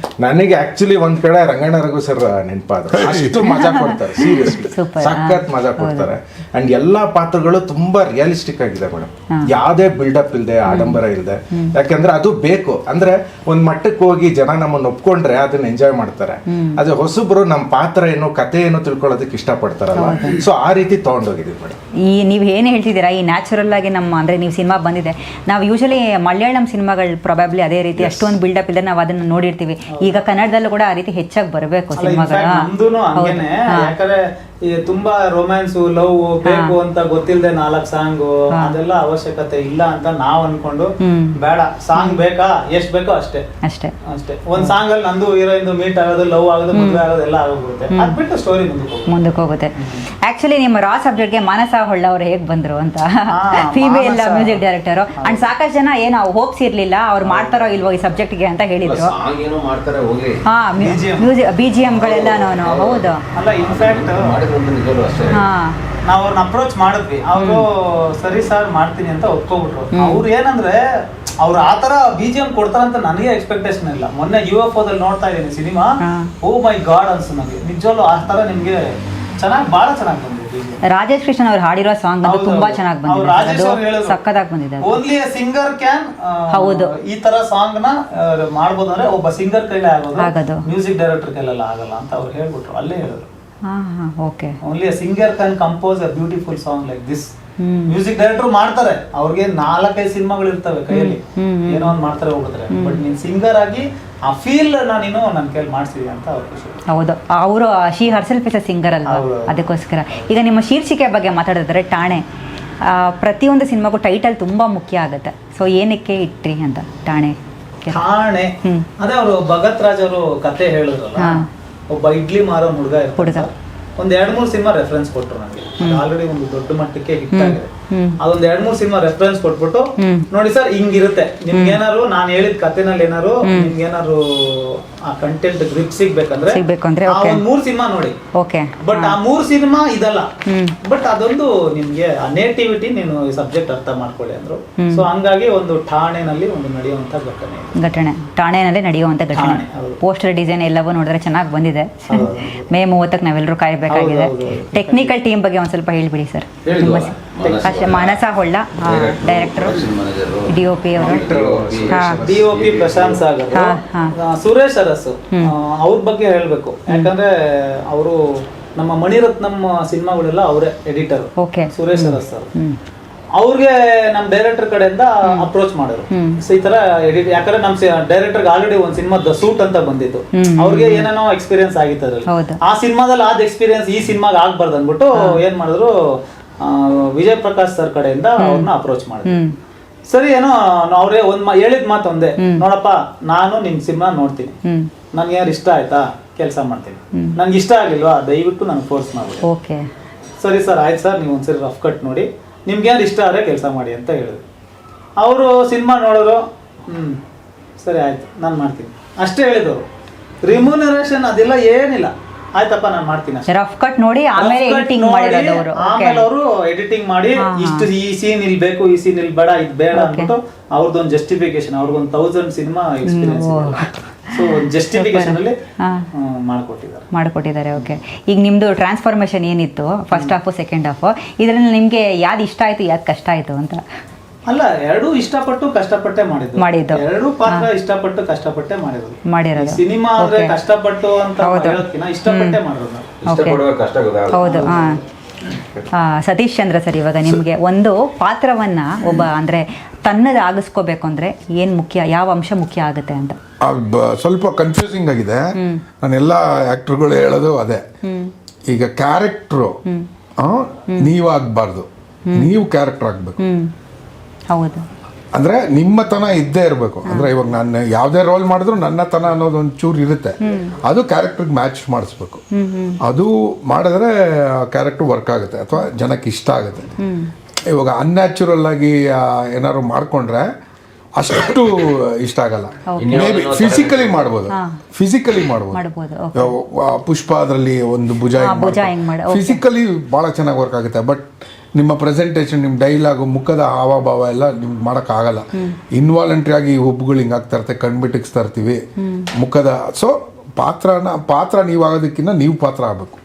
ನನಗೆ ಆಕ್ಚುಲಿ ಒಂದ್ ಕಡೆ ರಂಗಣ್ಣ ರಘು ಸರ್ ನೆನಪಾದ್ರು, ಅಷ್ಟು ಮಜಾ ಕೊಡ್ತಾರೆ, ಸೀರಿಯಸ್ಲಿ ಸಖತ್ ಮಜಾ ಕೊಡ್ತಾರೆ. ಅಂಡ್ ಎಲ್ಲಾ ಪಾತ್ರಗಳು ತುಂಬಾ ರಿಯಲಿಸ್ಟಿಕ್ ಆಗಿದೆ ಮೇಡಮ್, ಯಾವ್ದೇ ಬಿಲ್ಡಪ್ ಇಲ್ಲದೆ, ಆಡಂಬರ ಇಲ್ಲದೆ. ಯಾಕಂದ್ರೆ ಅದು ಬೇಕು. ಅಂದ್ರೆ ಒಂದ್ ಮಟ್ಟಕ್ಕೆ ಹೋಗಿ ಜನ ನಮ್ಮನ್ನ ಒಪ್ಕೊಂಡ್ರೆ ಅದನ್ನ ಎಂಜಾಯ್ ಮಾಡ್ತಾರೆ. ಅದೇ ಹೊಸಬ್ರು ನಮ್ಮ ಪಾತ್ರ ಏನು, ಕತೆ ಏನು ತಿಳ್ಕೊಳ್ಳೋದಕ್ಕೆ ಇಷ್ಟಪಡ್ತಾರಲ್ಲ, ಸೊ ಆ ರೀತಿ ತಗೊಂಡೋಗಿದ್ದೀವಿ ಮೇಡಮ್. ಈ ನೀವು ಏನು ಹೇಳ್ತಿದ್ದೀರಾ, ಈ ನ್ಯಾಚುರಲ್ ಆಗಿ ನಮ್ಮ ಅಂದರೆ ನೀವು ಸಿನಿಮಾ ಬಂದಿದೆ, ನಾವು ಯೂಶಲಿ ಮಲಯಾಳಂ ಸಿನಿಮಾಗಳು ಪ್ರೊಬ್ಯಾಬ್ಲಿ ಅದೇ ರೀತಿ ಅಷ್ಟೊಂದು ಬಿಲ್ಡಪ್ ಇಲ್ಲದೆ ನಾವು ಅದನ್ನು ನೋಡಿರ್ತೀವಿ. ಈಗ ಕನ್ನಡದಲ್ಲೂ ಕೂಡ ಆ ರೀತಿ ಹೆಚ್ಚಾಗಿ ಬರಬೇಕು ಸಿನಿಮಾಗಳು. ಯಾಕಂದ್ರೆ ತುಂಬಾ ರೊಮ್ಯಾನ್ಸ್, ಲವ್ ಬೇಕು ಅಂತ ಗೊತ್ತಿಲ್ಲದೆ 4 ಸಾಂಗು, ಅದೆಲ್ಲ ಅವಶ್ಯಕತೆ ಇಲ್ಲ ಅಂತ ನಾವ್ ಅನ್ಕೊಂಡು, ಬೇಡ ಸಾಂಗ್ ಬೇಕಾ, ಎಷ್ಟ್ ಬೇಕೋ ಅಷ್ಟೇ ಅಷ್ಟೇ ಅಷ್ಟೇ. ಒಂದ್ ಸಾಂಗ್ ಅಲ್ಲಿ ನಂದು ಹೀರೋಯಿನ್ ಮೀಟ್ ಆಗೋದು, ಲವ್ ಆಗೋದು, ಮದುವೆ ಆಗೋದು ಎಲ್ಲ ಆಗೋಗುತ್ತೆ. ಅದ್ಬಿಟ್ಟು ಸ್ಟೋರಿ ಮುಂದಕ್ಕೆ ಹೋಗುತ್ತೆ. ಆಕ್ಚುಲಿ ನಿಮ್ಮ ರಾ ಸಬ್ಜೆಕ್ಟ್ಗೆ ಮಾನಸ ಹೊಳ್ಳ ಅವ್ರು ಹೇಗ್ ಬಂದ್ರು ಅಂತ, ಫೀಮೇಲ್ ಮ್ಯೂಸಿಕ್ ಡೈರೆಕ್ಟರ್. ಅಂಡ್ ಸಾಕಷ್ಟು ಜನ ಏನೋ ಹೋಪ್ಸ್ ಇರ್ಲಿಲ್ಲ ಅವ್ರು ಮಾಡ್ತಾರೋ ಇಲ್ವೋ ಈ ಸಬ್ಜೆಕ್ಟ್ಗೆ ಅಂತ ಹೇಳಿದ್ರು. ಹಾ, BGM ಗಳೆಲ್ಲ ಹೌದು. ಅಲ್ಲ, ಇನ್ಫ್ಯಾಕ್ಟ್ ನಾವು ಅವ್ರನ್ನ ಅಪ್ರೋಚ್ ಮಾಡಿದ್ವಿ, ಅವರು ಸರಿ ಸರ್ ಮಾಡ್ತೀನಿ ಅಂತ ಒಪ್ಕೊಬಿಟ್ರು. ಅವ್ರು ಏನಂದ್ರೆ ಅವ್ರು ಆತರ BGM ಕೊಡ್ತಾರಂತ ನನಗೆ ಎಕ್ಸ್ಪೆಕ್ಟೇಷನ್ ಇಲ್ಲ. ಮೊನ್ನೆ UFO ದಲ್ಲಿ ನೋಡ್ತಾ ಇದ್ದೀನಿ ಸಿನಿಮಾ, ಓ ಮೈ ಗಾಡ್ ಅನ್ಸು ನನಗೆ ನಿಜವಲ್ಲೂ. ಆ ತರ ನಿಮ್ಗೆ ಚೆನ್ನಾಗಿ, ಬಹಳ ಚೆನ್ನಾಗಿ ಬಂದಿದೆ. ರಾಜೇಶ್ ಕೃಷ್ಣ ಅವ್ರು ಹಾಡಿರೋ ಸಾಂಗ್ ಅದು ತುಂಬಾ ಚೆನ್ನಾಗಿ ಬಂದಿದೆ, ಸಕ್ಕದಾಗಿ ಬಂದಿದೆ. ಓನ್ಲಿ ಸಿಂಗರ್ ಕ್ಯಾನ್ ಹೌದು ಈ ತರ ಸಾಂಗ್ ನ ಮಾಡ್ಬೋದು, ಅಂದ್ರೆ ಒಬ್ಬ ಸಿಂಗರ್ ಕೈಲೇ ಆಗೋದು, ಮ್ಯೂಸಿಕ್ ಡೈರೆಕ್ಟರ್ ಕೈಲೆಲ್ಲ ಆಗಲ್ಲ ಅಂತ ಅವ್ರು ಹೇಳ್ಬಿಟ್ರು. ಅಲ್ಲೇ ಹೇಳಿದ್ರು, okay, only a singer can compose a beautiful song like this. Music director ಮಾಡ್ತಾರೆ, ಅವ್ರಿಗೆ 4-5 ಸಿನಿಮಾಗಳು ಇರ್ತವೆ ಕೈಯಲ್ಲಿ, ಏನೋ ಒಂದು ಮಾಡ್ತಾರೆ ಹೋಗ್ತಾರೆ. ಬಟ್ ನೀನ್ ಸಿಂಗರ್ ಆಗಿ ಆ ಫೀಲ್ ನೀನು ನನ್ನ ಕೈಯಲ್ಲಿ ಮಾಡ್ಸಿದೀಯ ಅಂತ ಅವ್ರ ಖುಷಿ. ಹೌದು, ಅವರು she herself is a singer ಅಲ್ವಾ, ಅದಕ್ಕೋಸ್ಕರ. ಈಗ ನಿಮ್ಮ ಶೀರ್ಷಿಕೆ ಬಗ್ಗೆ ಮಾತಾಡಿದ್ರೆ ಠಾಣೆ, ಪ್ರತಿಯೊಂದು ಸಿನಿಮಾಗೂ ಟೈಟಲ್ ತುಂಬಾ ಮುಖ್ಯ ಆಗುತ್ತೆ. ಸೊ ಏನಕ್ಕೆ ಇಟ್ರಿ ಅಂತ ಠಾಣೆ? ಅದೇ ಅವರು ಭಗತ್ ರಾಜ್ ಅವರು ಕತೆ ಹೇಳಿದ್ರಲ್ಲ, ಒಬ್ಬ ಇಡ್ಲಿ ಮಾರೋ ಹುಡುಗ ಇರ್ತಾನೆ. ಒಂದ್ 2-3 ಸಿನಿಮಾ ರೆಫರೆನ್ಸ್ ಕೊಟ್ರು ನನಗೆ. ಆಲ್ರೆಡಿ ಒಂದು ದೊಡ್ಡ ಮಟ್ಟಕ್ಕೆ ಹಿಟ್ ಆಗಿದೆ. ಅದೊಂದ್ 2-3 ಸಿನಿಮಾ ರೆಫರೆನ್ಸ್ ಕೊಟ್ಬಿಟ್ಟು, ನೋಡಿ ಸರ್ ಹಿಂಗಿರುತ್ತೆ, ನಿಮ್ಗೆ ಏನಾರು ನಾನು ಹೇಳಿದ ಕಥೆನಲ್ಲಿ ಏನಾರು ನಿಮ್ಗೆ ಏನಾರು ಆ ಕಂಟೆಂಟ್ ಗ್ರಿಪ್ ಸಿಗ್ಬೇಕಂದ್ರೆ ಆ ಒಂದ್ 3 ಸಿನಿಮಾ ನೋಡಿ. ಬಟ್ ಆ 3 ಸಿನಿಮಾ ಇದಲ್ಲ, ಬಟ್ ಅದೊಂದು ನಿಮ್ಗೆ ಆ ನೇಟಿವಿಟಿ, ನೀನು ಈ ಸಬ್ಜೆಕ್ಟ್ ಅರ್ಥ ಮಾಡ್ಕೊಳ್ಳಿ ಅಂದ್ರು. ಸೊ ಹಂಗಾಗಿ ಒಂದು ಠಾಣೆನಲ್ಲಿ ಒಂದು ನಡೆಯುವಂತ ಘಟನೆ, ಠಾಣೆನಲ್ಲಿ ನಡೆಯುವಂತ ಘಟನೆ. ಪೋಸ್ಟರ್ ಡಿಸೈನ್ ಎಲ್ಲವೂ ನೋಡಿದ್ರೆ ಚೆನ್ನಾಗಿ ಬಂದಿದೆ. ಮೇ 30ಕ್ಕೆ ನಾವೆಲ್ಲರೂ ಕಾಯಬೇಕಾಗಿದೆ. ಟೆಕ್ನಿಕಲ್ ಟೀಮ್ ಬಗ್ಗೆ ಒಂದ್ ಸ್ವಲ್ಪ ಹೇಳ್ಬಿಡಿ ಸರ್. ಮಾನಸ ಹೊಳ್ಳ ಡೈರೆಕ್ಟರ್, DOP ಅವರು, DOP ಪ್ರಶಾಂತ್ ಸಾಗರ್, ಸುರೇಶ್ ಅರಸು, ಅವ್ರ ಬಗ್ಗೆ ಹೇಳ್ಬೇಕು. ಯಾಕಂದ್ರೆ ಅವರು ನಮ್ಮ ಮಣಿರತ್ನಂ ಸಿನಿಮಾಗಳೆಲ್ಲ ಅವರೇ ಎಡಿಟರ್. ಸುರೇಶ್ ಅರಸ್ ಸರ್ ಅವ್ರಿಗೆ ನಮ್ ಡೈರೆಕ್ಟರ್ ಕಡೆಯಿಂದ ಅಪ್ರೋಚ್ ಮಾಡಿದ್ರು. ಸೊ ಈ ತರ ಎಡಿಟ್, ಯಾಕಂದ್ರೆ ನಮ್ ಡೈರೆಕ್ಟರ್ ಆಲ್ರೆಡಿ ಒಂದ್ ಸಿನಿಮಾ ದ ಸೂಟ್ ಅಂತ ಬಂದಿತ್ತು, ಅವ್ರಿಗೆ ಏನೇನೋ ಎಕ್ಸ್ಪೀರಿಯನ್ಸ್ ಆಗಿತ್ತು ಅದ್ರಲ್ಲಿ. ಆ ಸಿನಿಮಾದಲ್ಲಿ ಆದ ಎಕ್ಸ್ಪೀರಿಯನ್ಸ್ ಈ ಸಿನಿಮಾಗೆ ಆಗ್ಬಾರ್ದು ಅಂದ್ಬಿಟ್ಟು ಏನ್ ಮಾಡಿದ್ರು, ವಿಜಯ್ ಪ್ರಕಾಶ್ ಸರ್ ಕಡೆಯಿಂದ ಅವ್ರನ್ನ ಅಪ್ರೋಚ್ ಮಾಡಿದ್ರು. ಸರಿ, ಏನೋ ಅವ್ರೇ ಹೇಳಿದ ಮಾತು ಒಂದೇ, ನೋಡಪ್ಪ ನಾನು ನಿಮ್ ಸಿನಿಮಾ ನೋಡ್ತೀನಿ, ನನ್ಗೆ ಏನಾರು ಇಷ್ಟ ಆಯ್ತಾ ಕೆಲಸ ಮಾಡ್ತೀನಿ, ನನ್ಗೆ ಇಷ್ಟ ಆಗಿಲ್ವಾ ದಯವಿಟ್ಟು ನನ್ಗೆ ಫೋರ್ಸ್ ಮಾಡ್ಬಿಡಿ. ಸರಿ ಸರ್, ಆಯ್ತು ಸರ್, ನೀವು ಒಂದ್ಸರಿ ರಫ್ ಕಟ್ ನೋಡಿ, ನಿಮ್ಗೆ ಏನಾರು ಇಷ್ಟ ಆದರೆ ಕೆಲಸ ಮಾಡಿ ಅಂತ ಹೇಳಿದ್ರು. ಅವರು ಸಿನಿಮಾ ನೋಡಿದ್ರು, ಸರಿ ಆಯ್ತು ನಾನು ಮಾಡ್ತೀನಿ ಅಷ್ಟೇ ಹೇಳಿದ್ರು. ರಿಮ್ಯುನರೇಷನ್ ಅದೆಲ್ಲ ಏನಿಲ್ಲ, ಆಯ್ತಪ್ಪ ನಾನು ಮಾಡ್ತೀನಿ ರಫ್ ಕಟ್ ನೋಡಿ ಆಮೇಲೆ ಎಡಿಟಿಂಗ್ ಮಾಡಿರೋದು ಅವರು. ಆಮೇಲೆ ಅವರು ಎಡಿಟಿಂಗ್ ಮಾಡಿ ಇಷ್ಟು ಈ ಸೀನ್ ಇಲ್ಲಿ ಬೇಕು, ಈ ಸೀನ್ ಇಲ್ಲಿ ಬೇಡ, ಇದು ಬೇಡ ಅಂದ್ಬಿಟ್ಟು ಅವ್ರದ್ದೊಂದು ಜಸ್ಟಿಫಿಕೇಶನ್, ಅವ್ರಿಗೊಂದು 1000 ಸಿನಿಮಾ ಎಕ್ಸ್ಪೀರಿಯನ್ಸ್, ಸೊ ಜಸ್ಟಿಫಿಕೇಶನ್ ಅಲ್ಲಿ ಮಾಡಿಕೊಟ್ಟಿದ್ದಾರೆ. ಓಕೆ, ಈಗ ನಿಮ್ದು ಟ್ರಾನ್ಸ್ಫಾರ್ಮೇಶನ್ ಏನಿತ್ತು ಫಸ್ಟ್ ಹಾಫ್ ಸೆಕೆಂಡ್ ಹಾಫ್, ಇದರಲ್ಲಿ ನಿಮ್ಗೆ ಯಾವ್ದು ಇಷ್ಟ ಆಯ್ತು ಯಾವ್ದು ಕಷ್ಟ ಆಯ್ತು ಅಂತ? ಅಲ್ಲ, ಎರಡೂ ಇಷ್ಟಪಟ್ಟು ಕಷ್ಟಪಟ್ಟೆ ಮಾಡಿದ್ದು. ಎರಡೂ ಪಾತ್ರ ಇಷ್ಟಪಟ್ಟು ಕಷ್ಟಪಟ್ಟೆ ಮಾಡಿರೋದು. ಸಿನಿಮಾ ಅಂದ್ರೆ ಕಷ್ಟಪಟ್ಟು ಅಂತ ಹೇಳೋದ್ಕಿಂತ ಇಷ್ಟಪಟ್ಟೆ ಮಾಡೋದು. ಹೌದು. ಸತೀಶ್ ಚಂದ್ರ ಸರ್, ಇವಾಗ ನಿಮ್ಗೆ ಒಂದು ಪಾತ್ರವನ್ನ ಒಬ್ಬ ಅಂದ್ರೆ ತನ್ನದಾಗಿಸ್ಕೋಬೇಕು ಅಂದ್ರೆ ಏನ್ ಮುಖ್ಯ, ಯಾವ ಅಂಶ ಮುಖ್ಯ ಆಗುತ್ತೆ ಅಂತ? ಸ್ವಲ್ಪ ಕನ್ಫ್ಯೂಸಿಂಗ್ ಆಗಿದೆ. ನಾನೆಲ್ಲ ಆಕ್ಟರ್ಗಳು ಹೇಳೋದು ಅದೇ, ಈಗ ಕ್ಯಾರೆಕ್ಟ್ರು ನೀವಾಗಬಾರ್ದು, ನೀವು ಕ್ಯಾರೆಕ್ಟರ್ ಆಗ್ಬೇಕು. ಹೌದು, ಅಂದ್ರೆ ನಿಮ್ಮತನ ಇದ್ದೇ ಇರಬೇಕು. ಅಂದ್ರೆ ಇವಾಗ ನಾನು ಯಾವುದೇ ರೋಲ್ ಮಾಡಿದ್ರು ನನ್ನತನ ಅನ್ನೋದು ಒಂದು ಚೂರು ಇರುತ್ತೆ, ಅದು ಕ್ಯಾರೆಕ್ಟರ್ಗೆ ಮ್ಯಾಚ್ ಮಾಡಿಸ್ಬೇಕು. ಅದು ಮಾಡಿದ್ರೆ ಕ್ಯಾರೆಕ್ಟರ್ ವರ್ಕ್ ಆಗುತ್ತೆ ಅಥವಾ ಜನಕ್ಕೆ ಇಷ್ಟ ಆಗುತ್ತೆ. ಇವಾಗ ಅನ್ಯಾಚುರಲ್ ಆಗಿ ಏನಾದ್ರು ಮಾಡ್ಕೊಂಡ್ರೆ ಅಷ್ಟು ಇಷ್ಟ ಆಗಲ್ಲ. ಮೇ ಬಿ ಫಿಸಿಕಲಿ ಮಾಡ್ಬೋದು. ಪುಷ್ಪ ಅದರಲ್ಲಿ ಒಂದು ಭುಜ ಫಿಸಿಕಲಿ ಭಾಳ ಚೆನ್ನಾಗಿ ವರ್ಕ್ ಆಗುತ್ತೆ. ಬಟ್ ನಿಮ್ಮ ಪ್ರೆಸೆಂಟೇಷನ್, ನಿಮ್ಮ ಡೈಲಾಗು, ಮುಖದ ಹಾವಭಾವ ಎಲ್ಲ ನಿಮ್ಗೆ ಮಾಡೋಕ್ಕಾಗಲ್ಲ. ಇನ್ವಾಲಂಟ್ರಿ ಆಗಿ ಹುಬ್ಬುಗಳು ಹಿಂಗೆ ಆಗ್ತಾ ಇರುತ್ತೆ, ಕಣ್ಬಿಟ್ಟಿಕ್ಸ್ತಾ ಇರ್ತೀವಿ ಮುಖದ. ಸೊ ಪಾತ್ರ ನೀವಾಗೋದಕ್ಕಿಂತ ನೀವು ಪಾತ್ರ ಆಗಬೇಕು.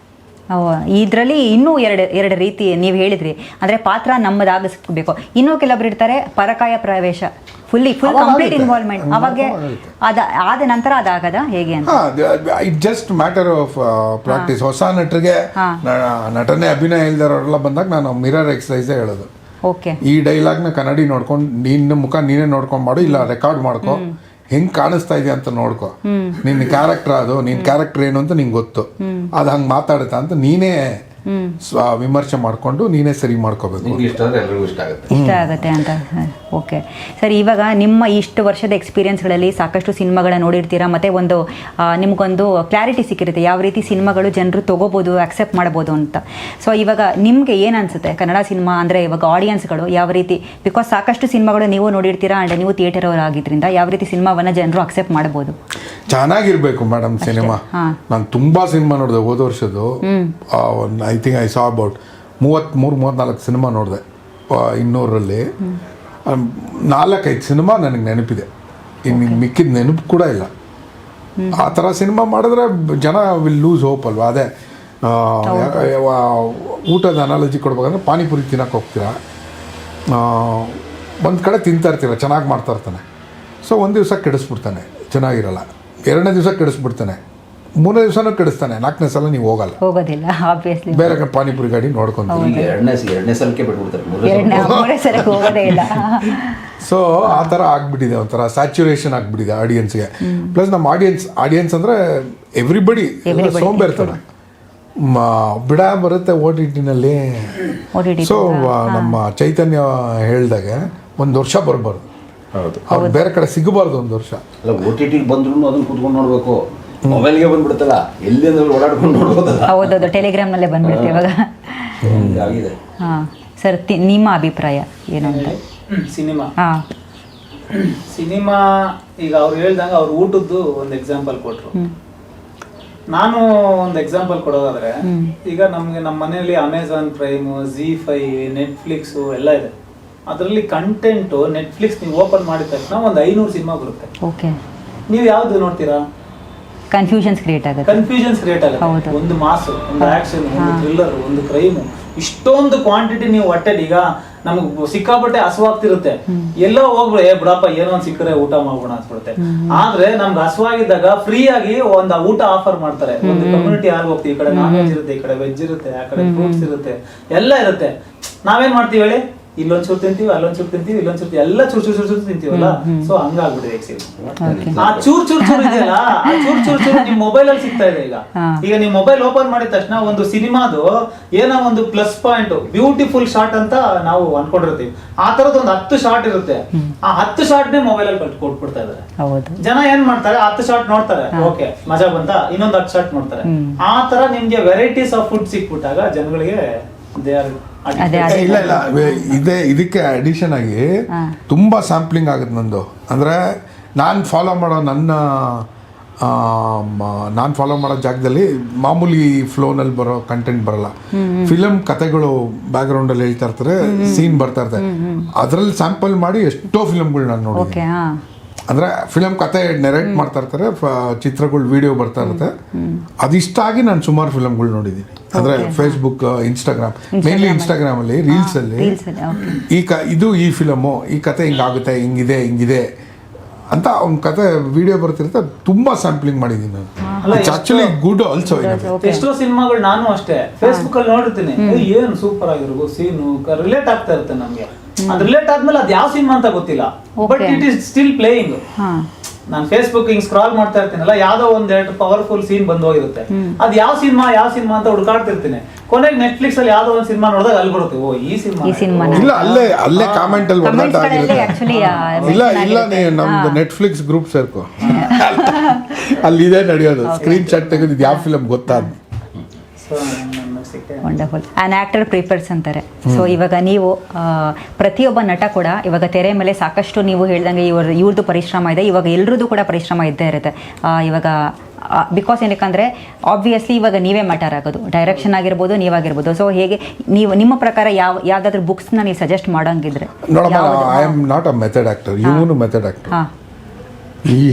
ಇದರಲ್ಲಿ ಇನ್ನೂ ಎರಡು ರೀತಿ ನೀವು ಹೇಳಿದ್ರಿ, ಅಂದರೆ ಪಾತ್ರ ನಮ್ಮದಾಗಿಸ್ಬೇಕು. ಇನ್ನೂ ಕೆಲವೊಬ್ರು ಇರ್ತಾರೆ ಪರಕಾಯ ಪ್ರವೇಶ, ಫುಲ್ ಕಂಪ್ಲೀಟ್ ಇನ್ವಾಲ್ವ್ಮೆಂಟ್, ಅವಾಗ ಆದ ನಂತರ ಅದಾಗದ ಹೇಗೆ ಅಂತ? It just matter of practice. ಹೊಸ ನಟರಿಗೆ ನಟನೆ ಅಭಿನಯ ಇಲ್ದಿರೋರೆಲ್ಲ ಬಂದಾಗ ನಾನು ಮಿರರ್ ಎಕ್ಸಸೈಸೇ ಹೇಳೋದು. ಓಕೆ, ಈ ಡೈಲಾಗ್ನ ಕನ್ನಡಿ ನೋಡ್ಕೊಂಡು ನಿನ್ನ ಮುಖ ನೀನೇ ನೋಡ್ಕೊಂಡು ಮಾಡು, ಇಲ್ಲ ರೆಕಾರ್ಡ್ ಮಾಡ್ಕೊ, ಹೆಂಗ್ ಕಾಣಿಸ್ತಾ ಇದೆಯಾ ಅಂತ ನೋಡ್ಕೊ. ನಿನ್ನ ಕ್ಯಾರೆಕ್ಟರ್ ಅದು, ನಿನ್ನ ಕ್ಯಾರೆಕ್ಟರ್ ಏನು ಅಂತ ನಿಂಗೆ ಗೊತ್ತು, ಅದು ಹಂಗೆ ಮಾತಾಡುತ್ತಾ ಅಂತ ನೀನೇ ವಿಮರ್ಶೆ ಮಾಡಿಕೊಂಡು ನೀನೇ ಸರಿ ಮಾಡ್ಕೋಬೇಕು. ಇಷ್ಟ ಆಗುತ್ತೆ ಅಂತ. ಓಕೆ ಸರ್, ಇವಾಗ ನಿಮ್ಮ ಇಷ್ಟು ವರ್ಷದ ಎಕ್ಸ್ಪೀರಿಯನ್ಸ್ಗಳಲ್ಲಿ ಸಾಕಷ್ಟು ಸಿನಿಮಾಗಳನ್ನ ನೋಡಿರ್ತೀರಾ, ಮತ್ತು ಒಂದು ನಿಮಗೊಂದು ಕ್ಲಾರಿಟಿ ಸಿಕ್ಕಿರುತ್ತೆ ಯಾವ ರೀತಿ ಸಿನಿಮಾಗಳು ಜನರು ತೊಗೋಬೋದು, ಅಕ್ಸೆಪ್ಟ್ ಮಾಡ್ಬೋದು ಅಂತ. ಸೊ ಇವಾಗ ನಿಮಗೆ ಏನು ಅನಿಸುತ್ತೆ ಕನ್ನಡ ಸಿನಿಮಾ ಅಂದರೆ ಇವಾಗ ಆಡಿಯನ್ಸ್ಗಳು ಯಾವ ರೀತಿ, ಬಿಕಾಸ್ ಸಾಕಷ್ಟು ಸಿನಿಮಾಗಳು ನೀವು ನೋಡಿರ್ತೀರಾ ಆ್ಯಂಡ್ ನೀವು ಥಿಯೇಟರ್ ಅವರು ಆಗಿದ್ದರಿಂದ ಯಾವ ರೀತಿ ಸಿನಿಮಾವನ್ನು ಜನರು ಅಕ್ಸೆಪ್ಟ್ ಮಾಡ್ಬೋದು? ಚೆನ್ನಾಗಿರ್ಬೇಕು ಮೇಡಮ್ ಸಿನಿಮಾ. ನಾನು ತುಂಬ ಸಿನಿಮಾ ನೋಡಿದೆ ಹೋದ ವರ್ಷದ್ದು. ಒಂದು I think I saw about 33-34 cinema ನೋಡಿದೆ 200ರಲ್ಲಿ. 4-5 ಸಿನಿಮಾ ನನಗೆ ನೆನಪಿದೆ, ಇನ್ನು ಮಿಕ್ಕಿದ ನೆನಪು ಕೂಡ ಇಲ್ಲ. ಆ ಥರ ಸಿನಿಮಾ ಮಾಡಿದ್ರೆ ಜನ ವಿಲ್ ಲೂಸ್ ಹೋಪ್ ಅಲ್ವಾ? ಅದೇ ಊಟದ ಅನಾಲಜಿ ಕೊಡ್ಬೇಕಂದ್ರೆ ಪಾನಿಪುರಿ ತಿನ್ನಕ್ಕೆ ಹೋಗ್ತೀರಾ, ಒಂದು ಕಡೆ ತಿಂತಾ ಇರ್ತೀರ, ಚೆನ್ನಾಗಿ ಮಾಡ್ತಾ ಇರ್ತಾನೆ. ಸೊ ಒಂದು ದಿವಸ ಕೆಡಿಸ್ಬಿಡ್ತಾನೆ, ಚೆನ್ನಾಗಿರಲ್ಲ. 2ನೇ ದಿವಸ ಕೆಡಿಸ್ಬಿಡ್ತಾನೆ, 3ನೇ ದಿವಸನೂ ಕೆಡಿಸ್ತಾನೆ, 4ನೇ ಸಲ ನೀವು ಹೋಗೋದಿಲ್ಲ, ಆಬ್ವಿಯಸ್ಲಿ ಬೇರೆ ಕಡೆ ಪಾನಿಪುರಿ ಗಾಡಿ ನೋಡ್ಕೊಂತೀವಿ. 2ನೇ ಸಲಕ್ಕೆ ಬಿಟ್ಬಿಡ್ತಾರೆ. ಸೊ ಆ ಥರ ಆಗ್ಬಿಟ್ಟಿದೆ, ಒಂಥರ ಸ್ಯಾಚುರೇಷನ್ ಆಗ್ಬಿಟ್ಟಿದೆ ಆಡಿಯನ್ಸ್ಗೆ. ಪ್ಲಸ್ ನಮ್ಮ ಆಡಿಯನ್ಸ್ ಅಂದರೆ ಎವ್ರಿಬಡಿ ಸೋಂಬೇರ್ತಾನೆ, ಬಿಡ ಬರುತ್ತೆ OTTನಲ್ಲಿ. ಸೊ ನಮ್ಮ ಚೈತನ್ಯ ಹೇಳ್ದಾಗೆ 1 ವರ್ಷ ಬರಬಾರ್ದು, ಅವ್ರು ಬೇರೆ ಕಡೆ ಸಿಗಬಾರ್ದು 1 ವರ್ಷ. ಅಲ್ಲ, OTT ಬಂದ್ರು ಅದನ್ನ ಕುತ್ಕೊಂಡು ನೋಡ್ಬೇಕು. ಮೊಬೈಲ್ಗೆ ಬಂದ್ಬಿಡುತ್ತಲ್ಲ, ಎಲ್ಲಿ ಓಡಾಡ್ಕೊಂಡು ನೋಡ್ಬೋದಲ್ಲ. ಹೌದೌದು, ಟೆಲಿಗ್ರಾಮ್ನಲ್ಲೇ ಬಂದ್ಬಿಡುತ್ತೆ ಇವಾಗ. ಹಾಂ ಸರ್, ನಿಮ್ಮ ಅಭಿಪ್ರಾಯ ಏನು ಅಂತ? ಸಿನಿಮಾ ಈಗ ಅವ್ರು ಹೇಳ್ದಂಗೆ ಅವ್ರು ಊಟದ್ದು ಒಂದು ಎಕ್ಸಾಂಪಲ್ ಕೊಟ್ರು. ನಾನು ಒಂದು ಎಕ್ಸಾಂಪಲ್ ಕೊಡೋದಾದ್ರೆ, ಈಗ ನಮ್ಗೆ ನಮ್ಮ ಮನೆಯಲ್ಲಿ ಅಮೆಝಾನ್ ಪ್ರೈಮ್, ZEE5, ನೆಟ್ಫ್ಲಿಕ್ಸ್ ಎಲ್ಲ ಇದೆ. ಅದರಲ್ಲಿ ಕಂಟೆಂಟ್ ನೆಟ್ಫ್ಲಿಕ್ಸ್ ನೀವು ಓಪನ್ ಮಾಡಿದ ತಕ್ಷಣ ಒಂದು 500 ಸಿನಿಮಾ ಬರುತ್ತೆ. ಓಕೆ, ನೀವು ಯಾವ್ದು ನೋಡ್ತೀರಾ? ಕನ್ಫ್ಯೂಷನ್ಸ್ ಕ್ರಿಯೇಟ್ ಆಗುತ್ತೆ. ಒಂದು ಮಾಸ್, ಒಂದು ಆಕ್ಷನ್, ಒಂದು ಥ್ರಿಲ್ಲರ್, ಒಂದು ಕ್ರೈಮ್, ಇಷ್ಟೊಂದು ಕ್ವಾಂಟಿಟಿ ನೀವು ಹೊಟ್ಟೆಲಿ. ಈಗ ನಮಗ್ ಸಿಕ್ಕಾಪಟ್ಟೆ ಹಸುವಾಗ್ತಿರುತ್ತೆ, ಎಲ್ಲೋ ಹೋಗ್ಬಿಡ ಬಿಡಪ್ಪ ಏನೋ ಒಂದ್ ಸಿಕ್ಕರೆ ಊಟ ಮಾಡ್ಬೋಣ ಅನ್ಸ್ಬಿಡುತ್ತೆ. ಆದ್ರೆ ನಮ್ಗೆ ಹಸುವಾಗಿದ್ದಾಗ ಫ್ರೀ ಆಗಿ ಒಂದು ಊಟ ಆಫರ್ ಮಾಡ್ತಾರೆ. ಒಂದು ಕಮ್ಯುನಿಟಿ ಆಗಿ ಹೋಗ್ತೀವಿ, ಈ ಕಡೆ ನಾನ್ ವೆಜ್ ಇರುತ್ತೆ, ಈ ಕಡೆ ವೆಜ್ ಇರುತ್ತೆ, ಆ ಕಡೆ ಫ್ರೂಟ್ಸ್ ಇರುತ್ತೆ, ಎಲ್ಲ ಇರುತ್ತೆ. ನಾವೇನ್ ಮಾಡ್ತೀವಿ ಹೇಳಿ, ಇಲ್ಲೊಂಚೂರು ತಿಂತೀವಿ, ಅಲ್ಲೊಂಚೂರು ತಿಂತೀವಿ, ಇಲ್ಲೊಂಚೂರು ಎಲ್ಲ ಚೂರು ತಿಂತೀವಲ್ಲ, ಸೊ ಹಂಗಾಗ್ಬಿಟ್ಟಿದೆ ಆ ಚೂರು ಇದೆಯಲ್ಲ, ಆ ಚೂರು ನಿಮ್ ಮೊಬೈಲ್ ಅಲ್ಲಿ ಸಿಗ್ತಾ ಇದೆ ಈಗ ನೀವು ಮೊಬೈಲ್ ಓಪನ್ ಮಾಡಿದ ತಕ್ಷಣ ಒಂದು ಸಿನಿಮಾದು ಏನೋ ಒಂದು ಪ್ಲಸ್ ಪಾಯಿಂಟ್ ಬ್ಯೂಟಿಫುಲ್ ಶಾಟ್ ಅಂತ ನಾವು ಅನ್ಕೊಂಡಿರ್ತೀವಿ, ಆ ತರದ್ ಒಂದು 10 ಶಾಟ್ ಇರುತ್ತೆ, ಆ 10 ಶಾಟ್ ನೇ ಮೊಬೈಲ್ ಅಲ್ಲಿ ಕೊಟ್ಬಿಡ್ತಾ ಇದಾರೆ. ಜನ ಏನ್ ಮಾಡ್ತಾರೆ, 10 ಶಾಟ್ ನೋಡ್ತಾರೆ, ಓಕೆ ಮಜಾ ಬಂತ, ಇನ್ನೊಂದು 10 ಶಾಟ್ ನೋಡ್ತಾರೆ. ಆ ತರ ನಿಮ್ಗೆ ವೆರೈಟೀಸ್ ಆಫ್ ಫುಡ್ ಸಿಕ್ಬಿಟ್ಟಾಗ ಜನಗಳಿಗೆ ಇಲ್ಲ ಇದಕ್ಕೆ ಅಡಿಷನ್ ಆಗಿ ತುಂಬಾ ಸ್ಯಾಂಪ್ಲಿಂಗ್ ಆಗುತ್ತೆ ನಂದು. ಅಂದ್ರೆ ನಾನು ಫಾಲೋ ಮಾಡೋ ಜಾಗದಲ್ಲಿ ಮಾಮೂಲಿ ಫ್ಲೋನಲ್ಲಿ ಬರೋ ಕಂಟೆಂಟ್ ಬರಲ್ಲ. ಫಿಲಮ್ ಕತೆಗಳು ಬ್ಯಾಕ್ಗ್ರೌಂಡ್ ಅಲ್ಲಿ ಹೇಳ್ತಾ ಇರ್ತಾರೆ, ಸೀನ್ ಬರ್ತಾ ಇರ್ತಾರೆ, ಅದ್ರಲ್ಲಿ ಸ್ಯಾಂಪಲ್ ಮಾಡಿ ಎಷ್ಟೋ ಫಿಲಮ್ಗಳು ನಾನು ನೋಡಿ. ಅಂದ್ರೆ ಫಿಲಮ್ ಕತೆ ನೆರೇಟ್ ಮಾಡ್ತಾ ಇರ್ತಾರೆ, ಚಿತ್ರಗಳು ವಿಡಿಯೋ ಬರ್ತಾ ಇರುತ್ತೆ, ಅದಿಷ್ಟ ಆಗಿ ನಾನು ಸುಮಾರು ಫಿಲಮ್ಗಳು ನೋಡಿದ್ದೀನಿ. ಅಂದ್ರೆ ಫೇಸ್ಬುಕ್, ಇನ್ಸ್ಟಾಗ್ರಾಮ್, ಮೇನ್ಲಿ ಇನ್ಸ್ಟಾಗ್ರಾಮ್ ಅಲ್ಲಿ ರೀಲ್ಸ್ ಅಲ್ಲಿ ಈ ಫಿಲಮು, ಈ ಕತೆ ಹಿಂಗಾಗುತ್ತೆ, ಹಿಂಗಿದೆ ಅಂತ ಒಂದು ಕತೆ ವಿಡಿಯೋ ಬರ್ತಿರುತ್ತೆ, ತುಂಬಾ ಸ್ಯಾಂಪ್ಲಿಂಗ್ ಮಾಡಿದ್ದೀನಿ ನಾನು. It's actually good also. ಎಷ್ಟೋ ಸಿನಿಮಾಗಳು ನಾನು ಅಷ್ಟೇ ಫೇಸ್ಬುಕ್ ಅಲ್ಲಿ ನೋಡಿರ್ತೀನಿ, ಏನು ಸೂಪರ್ ಆಗಿರೋ ಸೀನು ರಿಲೇಟ್ ಆಗ್ತಾ ಇರುತ್ತೆ ನಮ್ಗೆ. ಅದು ರಿಲೇಟ್ ಆದ್ಮೇಲೆ ಅದು ಯಾವ ಸಿನಿಮಾ ಅಂತ ಗೊತ್ತಿಲ್ಲ, but it is still playing. ನಾನು ಫೇಸ್ಬುಕ್ ಹಿಂಗ್ ಸ್ಕ್ರಾಲ್ ಮಾಡ್ತಾ ಇರ್ತೀನಲ್ಲ, ಯಾವ್ದೋ ಒಂದೆರಡು ಪವರ್ಫುಲ್ ಸೀನ್ ಬಂದು ಹೋಗಿರುತ್ತೆ, ಅದು ಯಾವ ಸಿನಿಮಾ ಅಂತ ಹುಡುಕಾಡ್ತಿರ್ತೀನಿ. ಕೊನೆಗೆ ನೆಟ್ಫ್ಲಿಕ್ಸ್ ಅಲ್ಲಿ ಯಾವ್ದೋ ಒಂದು ಸಿನಿಮಾ ನೋಡಿದಾಗ ಅಲ್ಲಿ ಬರುತ್ತೆ, ಓ ಈ ಸಿನಿಮಾ. ಇಲ್ಲ ಅಲ್ಲೇ ಕಾಮೆಂಟ್ ಅಲ್ಲಿ ಇಲ್ಲ ನಮ್ದು ನೆಟ್ಫ್ಲಿಕ್ಸ್ ಗ್ರೂಪ್ ಸೇರ್ಕೋ, ಅಲ್ಲಿ ಇದೇ ನಡೆಯೋದು. ಸ್ಕ್ರೀನ್ ಶಾಟ್ ತೆಗೆದು ಯಾವ ಫಿಲಮ್ ಗೊತ್ತಾದ. ವಂಡರ್ಫುಲ್. ಆನ್ ಆಕ್ಟರ್ ಪ್ರಿಪೇರ್ಸ್ ಅಂತಾರೆ. ಸೊ ಇವಾಗ ನೀವು ಪ್ರತಿಯೊಬ್ಬ ನಟ ಕೂಡ ಇವಾಗ ತೆರೆ ಮೇಲೆ ಸಾಕಷ್ಟು ನೀವು ಹೇಳ್ದಂಗೆ ಇವ್ರದ್ದು ಪರಿಶ್ರಮ ಇದೆ, ಇವಾಗ ಎಲ್ರದ್ದು ಕೂಡ ಪರಿಶ್ರಮ ಇದ್ದೇ ಇರುತ್ತೆ. ಇವಾಗ ಬಿಕಾಸ್ ಏನಕ್ಕಂದರೆ ಆಬ್ವಿಯಸ್ಲಿ ಇವಾಗ ನೀವೇ ಮ್ಯಾಟರ್ ಆಗೋದು, ಡೈರೆಕ್ಷನ್ ಆಗಿರ್ಬೋದು, ನೀವಾಗಿರ್ಬೋದು. ಸೊ ಹೇಗೆ ನೀವು ನಿಮ್ಮ ಪ್ರಕಾರ ಯಾವುದಾದ್ರೂ ಬುಕ್ಸ್ನ ನೀವು ಸಜೆಸ್ಟ್ ಮಾಡೋಂಗಿದ್ರೆ? ನೋಡಮ್ಮ, I am not a method actor, ಇವನು method actor.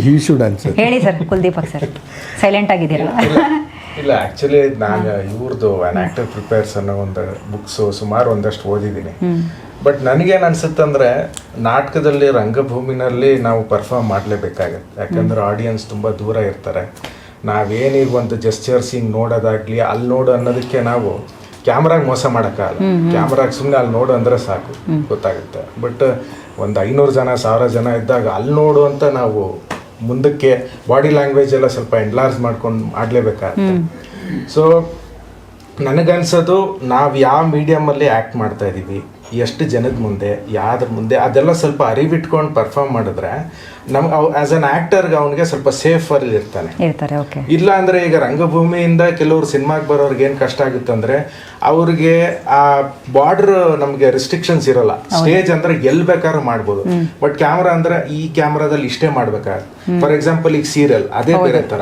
He should answer. ಹೇಳಿ ಸರ್, ಕುಲ್ದೀಪಕ್ ಸರ್ ಸೈಲೆಂಟ್ ಆಗಿದ್ದೀರಲ್ಲ. ಇಲ್ಲ ಆ್ಯಕ್ಚುಲಿ ನಾನು ಇವ್ರದ್ದು ಆ್ಯನ್ ಆ್ಯಕ್ಟರ್ ಪ್ರಿಪೇರ್ಸ್ ಅನ್ನೋ ಒಂದು ಬುಕ್ಸು ಸುಮಾರು ಒಂದಷ್ಟು ಓದಿದ್ದೀನಿ. ಬಟ್ ನನಗೇನು ಅನ್ಸುತ್ತಂದರೆ, ನಾಟಕದಲ್ಲಿ ರಂಗಭೂಮಿನಲ್ಲಿ ನಾವು ಪರ್ಫಾರ್ಮ್ ಮಾಡಲೇಬೇಕಾಗತ್ತೆ. ಯಾಕಂದರೆ ಆಡಿಯನ್ಸ್ ತುಂಬ ದೂರ ಇರ್ತಾರೆ. ನಾವೇನೀಗ ಒಂದು ಜೆಸ್ಚರ್ಸ್ ಹಿಂಗೆ ನೋಡೋದಾಗಲಿ, ಅಲ್ಲಿ ನೋಡು ಅನ್ನೋದಕ್ಕೆ ನಾವು ಕ್ಯಾಮ್ರಾಗೆ ಮೋಸ ಮಾಡೋಕ್ಕಾಗಲ್ಲ. ಕ್ಯಾಮ್ರಾಗೆ ಸುಮ್ಮನೆ ಅಲ್ಲಿ ನೋಡು ಅಂದರೆ ಸಾಕು, ಗೊತ್ತಾಗುತ್ತೆ. ಬಟ್ ಒಂದು 500 ಜನ 1000 ಜನ ಇದ್ದಾಗ ಅಲ್ಲಿ ನೋಡು ಅಂತ ನಾವು ಮುಂದಕ್ಕೆ ಬಾಡಿ ಲ್ಯಾಂಗ್ವೇಜ್ ಎಲ್ಲ ಸ್ವಲ್ಪ ಎನ್ಲಾರ್ಜ್ ಮಾಡ್ಕೊಂಡು ಮಾಡಲೇಬೇಕಾಗುತ್ತೆ. ಸೊ ನನಗನ್ಸೋದು, ನಾವು ಯಾವ ಮೀಡಿಯಮಲ್ಲಿ ಆ್ಯಕ್ಟ್ ಮಾಡ್ತಾ ಇದ್ದೀವಿ, ಎಷ್ಟು ಜನದ ಮುಂದೆ, ಯಾವ್ದ್ರ ಮುಂದೆ, ಅದೆಲ್ಲ ಸ್ವಲ್ಪ ಅರಿವಿಟ್ಕೊಂಡು ಪರ್ಫಾರ್ಮ್ ಮಾಡಿದ್ರೆ ನಮ್ಗೆ ಆ್ಯಸ್ ಅನ್ ಆ್ಯಕ್ಟರ್ಗೆ ಅವನಿಗೆ ಸ್ವಲ್ಪ ಸೇಫಲ್ಲಿ ಇರ್ತಾನೆ. ಇಲ್ಲ ಅಂದರೆ ಈಗ ರಂಗಭೂಮಿಯಿಂದ ಕೆಲವರು ಸಿನಿಮಾಗೆ ಬರೋರ್ಗೆ ಏನು ಕಷ್ಟ ಆಗುತ್ತೆ ಅಂದರೆ, ಅವ್ರಿಗೆ ಆ ಬಾರ್ಡರ್ ನಮಗೆ ರೆಸ್ಟ್ರಿಕ್ಷನ್ಸ್ ಇರೋಲ್ಲ. ಸ್ಟೇಜ್ ಅಂದರೆ ಎಲ್ಲಿ ಬೇಕಾದ್ರೂ ಮಾಡ್ಬೋದು, ಬಟ್ ಕ್ಯಾಮ್ರಾ ಅಂದರೆ ಈ ಕ್ಯಾಮ್ರಾದಲ್ಲಿ ಇಷ್ಟೇ ಮಾಡ್ಬೇಕಾಗುತ್ತೆ. ಫಾರ್ ಎಕ್ಸಾಂಪಲ್ ಈಗ ಸೀರಿಯಲ್ ಅದೇ ಬೇರೆ ಥರ.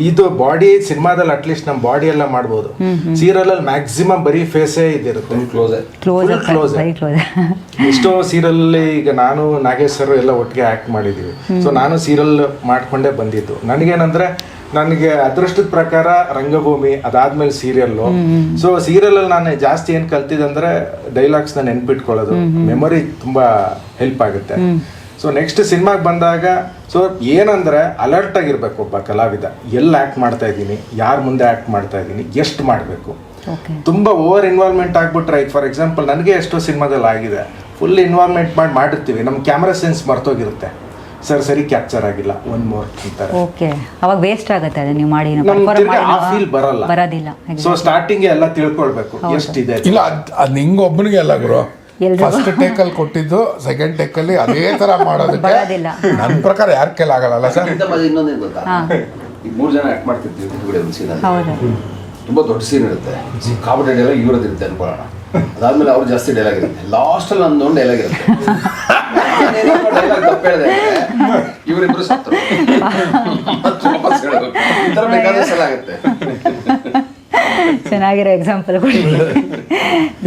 ಇದು ಬಾಡಿ ಸಿನಿಮಾದಲ್ಲಿ ಅಟ್ಲೀಸ್ಟ್ ನಮ್ಮ ಬಾಡಿ ಎಲ್ಲ ಮಾಡ್ಬೋದು, ಸೀರಿಯಲ್ ಅಲ್ಲಿ ಮ್ಯಾಕ್ಸಿಮಮ್ ಬರೀ ಫೇಸೇ ಇದಿರುತ್ತೆ, ಕ್ಲೋಸ್. ಎಷ್ಟೋ ಸೀರಿಯಲ್ ಈಗ ನಾನು ನಾಗೇಶ್ ಸರ್ ಎಲ್ಲ ಒಟ್ಟಿಗೆ ಆಕ್ಟ್ ಮಾಡಿದೀವಿ. ಸೊ ನಾನು ಸೀರಿಯಲ್ ಮಾಡ್ಕೊಂಡೇ ಬಂದಿದ್ದು. ನನಗೇನಂದ್ರೆ, ನನಗೆ ಅದೃಷ್ಟದ ಪ್ರಕಾರ ರಂಗಭೂಮಿ, ಅದಾದ್ಮೇಲೆ ಸೀರಿಯಲ್ಲು. ಸೊ ಸೀರಿಯಲ್ ಅಲ್ಲಿ ನಾನು ಜಾಸ್ತಿ ಏನ್ ಕಲ್ತಿದ್ದಂದ್ರೆ ಡೈಲಾಗ್ಸ್ ನ ನೆನ್ಪಿಟ್ಕೊಳ್ಳೋದು, ಮೆಮೊರಿ ತುಂಬಾ ಹೆಲ್ಪ್ ಆಗುತ್ತೆ. ಸೊ ನೆಕ್ಸ್ಟ್ ಸಿನಿಮಾಗೆ ಬಂದಾಗ ಸೊ ಏನಂದ್ರೆ ಅಲರ್ಟ್ ಆಗಿರ್ಬೇಕು ಒಬ್ಬ ಕಲಾವಿದ. ಎಲ್ಲಿ ಆಕ್ಟ್ ಮಾಡ್ತಾ ಇದ್ದೀನಿ, ಯಾರ ಮುಂದೆ ಆಕ್ಟ್ ಮಾಡ್ತಾ ಇದ್ದೀನಿ, ಎಷ್ಟು ಮಾಡಬೇಕು. ತುಂಬಾ ಓವರ್ ಇನ್ವಾಲ್ವ್ಮೆಂಟ್ ಆಗ್ಬಿಟ್ರೆ, ಫಾರ್ ಎಕ್ಸಾಂಪಲ್ ನನಗೆ ಎಷ್ಟೋ ಸಿನಿಮಾದಲ್ಲಿ ಆಗಿದೆ, ಫುಲ್ ಇನ್ವಾಲ್ವ್ಮೆಂಟ್ ಮಾಡಿರ್ತೀವಿ, ನಮ್ಮ ಕ್ಯಾಮ್ರಾ ಸೆನ್ಸ್ ಮರ್ತೋಗಿರುತ್ತೆ, ಸರಿ ಕ್ಯಾಪ್ಚರ್ ಆಗಿಲ್ಲ, ಒನ್ ಮೋರ್ ಅಂತಾರೆ. ಅವಾಗ ವೇಸ್ಟ್ ಆಗುತ್ತೆ, ನೀವು ಮಾಡಿ ಆ ಫೀಲ್ ಬರೋದಿಲ್ಲ. ಸೊ ಸ್ಟಾರ್ಟಿಂಗ್ ಎಲ್ಲ ತಿಳ್ಕೊಳ್ಬೇಕು ಎಷ್ಟಿದೆ. ಇಲ್ಲ ಅದು ನಿಂಗೊಬ್ಬನಿಗೆ ಅಲ್ಲ ಗುರು, ಫಸ್ಟ್ ಟೇಕ್ ಅಲ್ಲಿ ಕೊಟ್ಟಿದ್ದು ಸೆಕೆಂಡ್ ಟೇಕ್ ಅಲ್ಲಿ ಅದೇ ತರ ಮಾಡೋದಕ್ಕೆ ನನ್ನ ಪ್ರಕಾರ ಯಾರ ಕೈಲಿ ಆಗಲ್ಲ ಸರ್. ಇನ್ನೊಂದೇನು ಗೊತ್ತಾ, ಈಗ 3 ಜನ ಆಕ್ಟ್ ಮಾಡ್ತಿರ್ತೀವಿ ಒಂದು ಸೀನ್, ತುಂಬಾ ದೊಡ್ಡ ಸೀನ್ ಇರುತ್ತೆ, ಸಿಕ್ಕಾಪಟ್ಟೆ ಡೈಲಾಗ್ ಇವ್ರದ್ದು ಇರುತ್ತೆ ಅನ್ಕೊಳ್ಳೋಣ. ಅದಾದ್ಮೇಲೆ ಅವ್ರು ಜಾಸ್ತಿ ಡೈಲಾಗ್ ಇರುತ್ತೆ, ಲಾಸ್ಟ್ ಅಲ್ಲಿ ಒಂದೊಂದು ಡೈಲಾಗ್ ಇರುತ್ತೆ. ಡೈಲಾಗ್ ತಪ್ಪು ಹೇಳಿದೆ ಇವರಿಬ್ರು ಸತ್ತರು, ಈ ತರ ಬೇಕಾದ ಸಲ ಆಗುತ್ತೆ. ಚೆನ್ನಾಗಿರೋ ಎಕ್ಸಾಂಪಲ್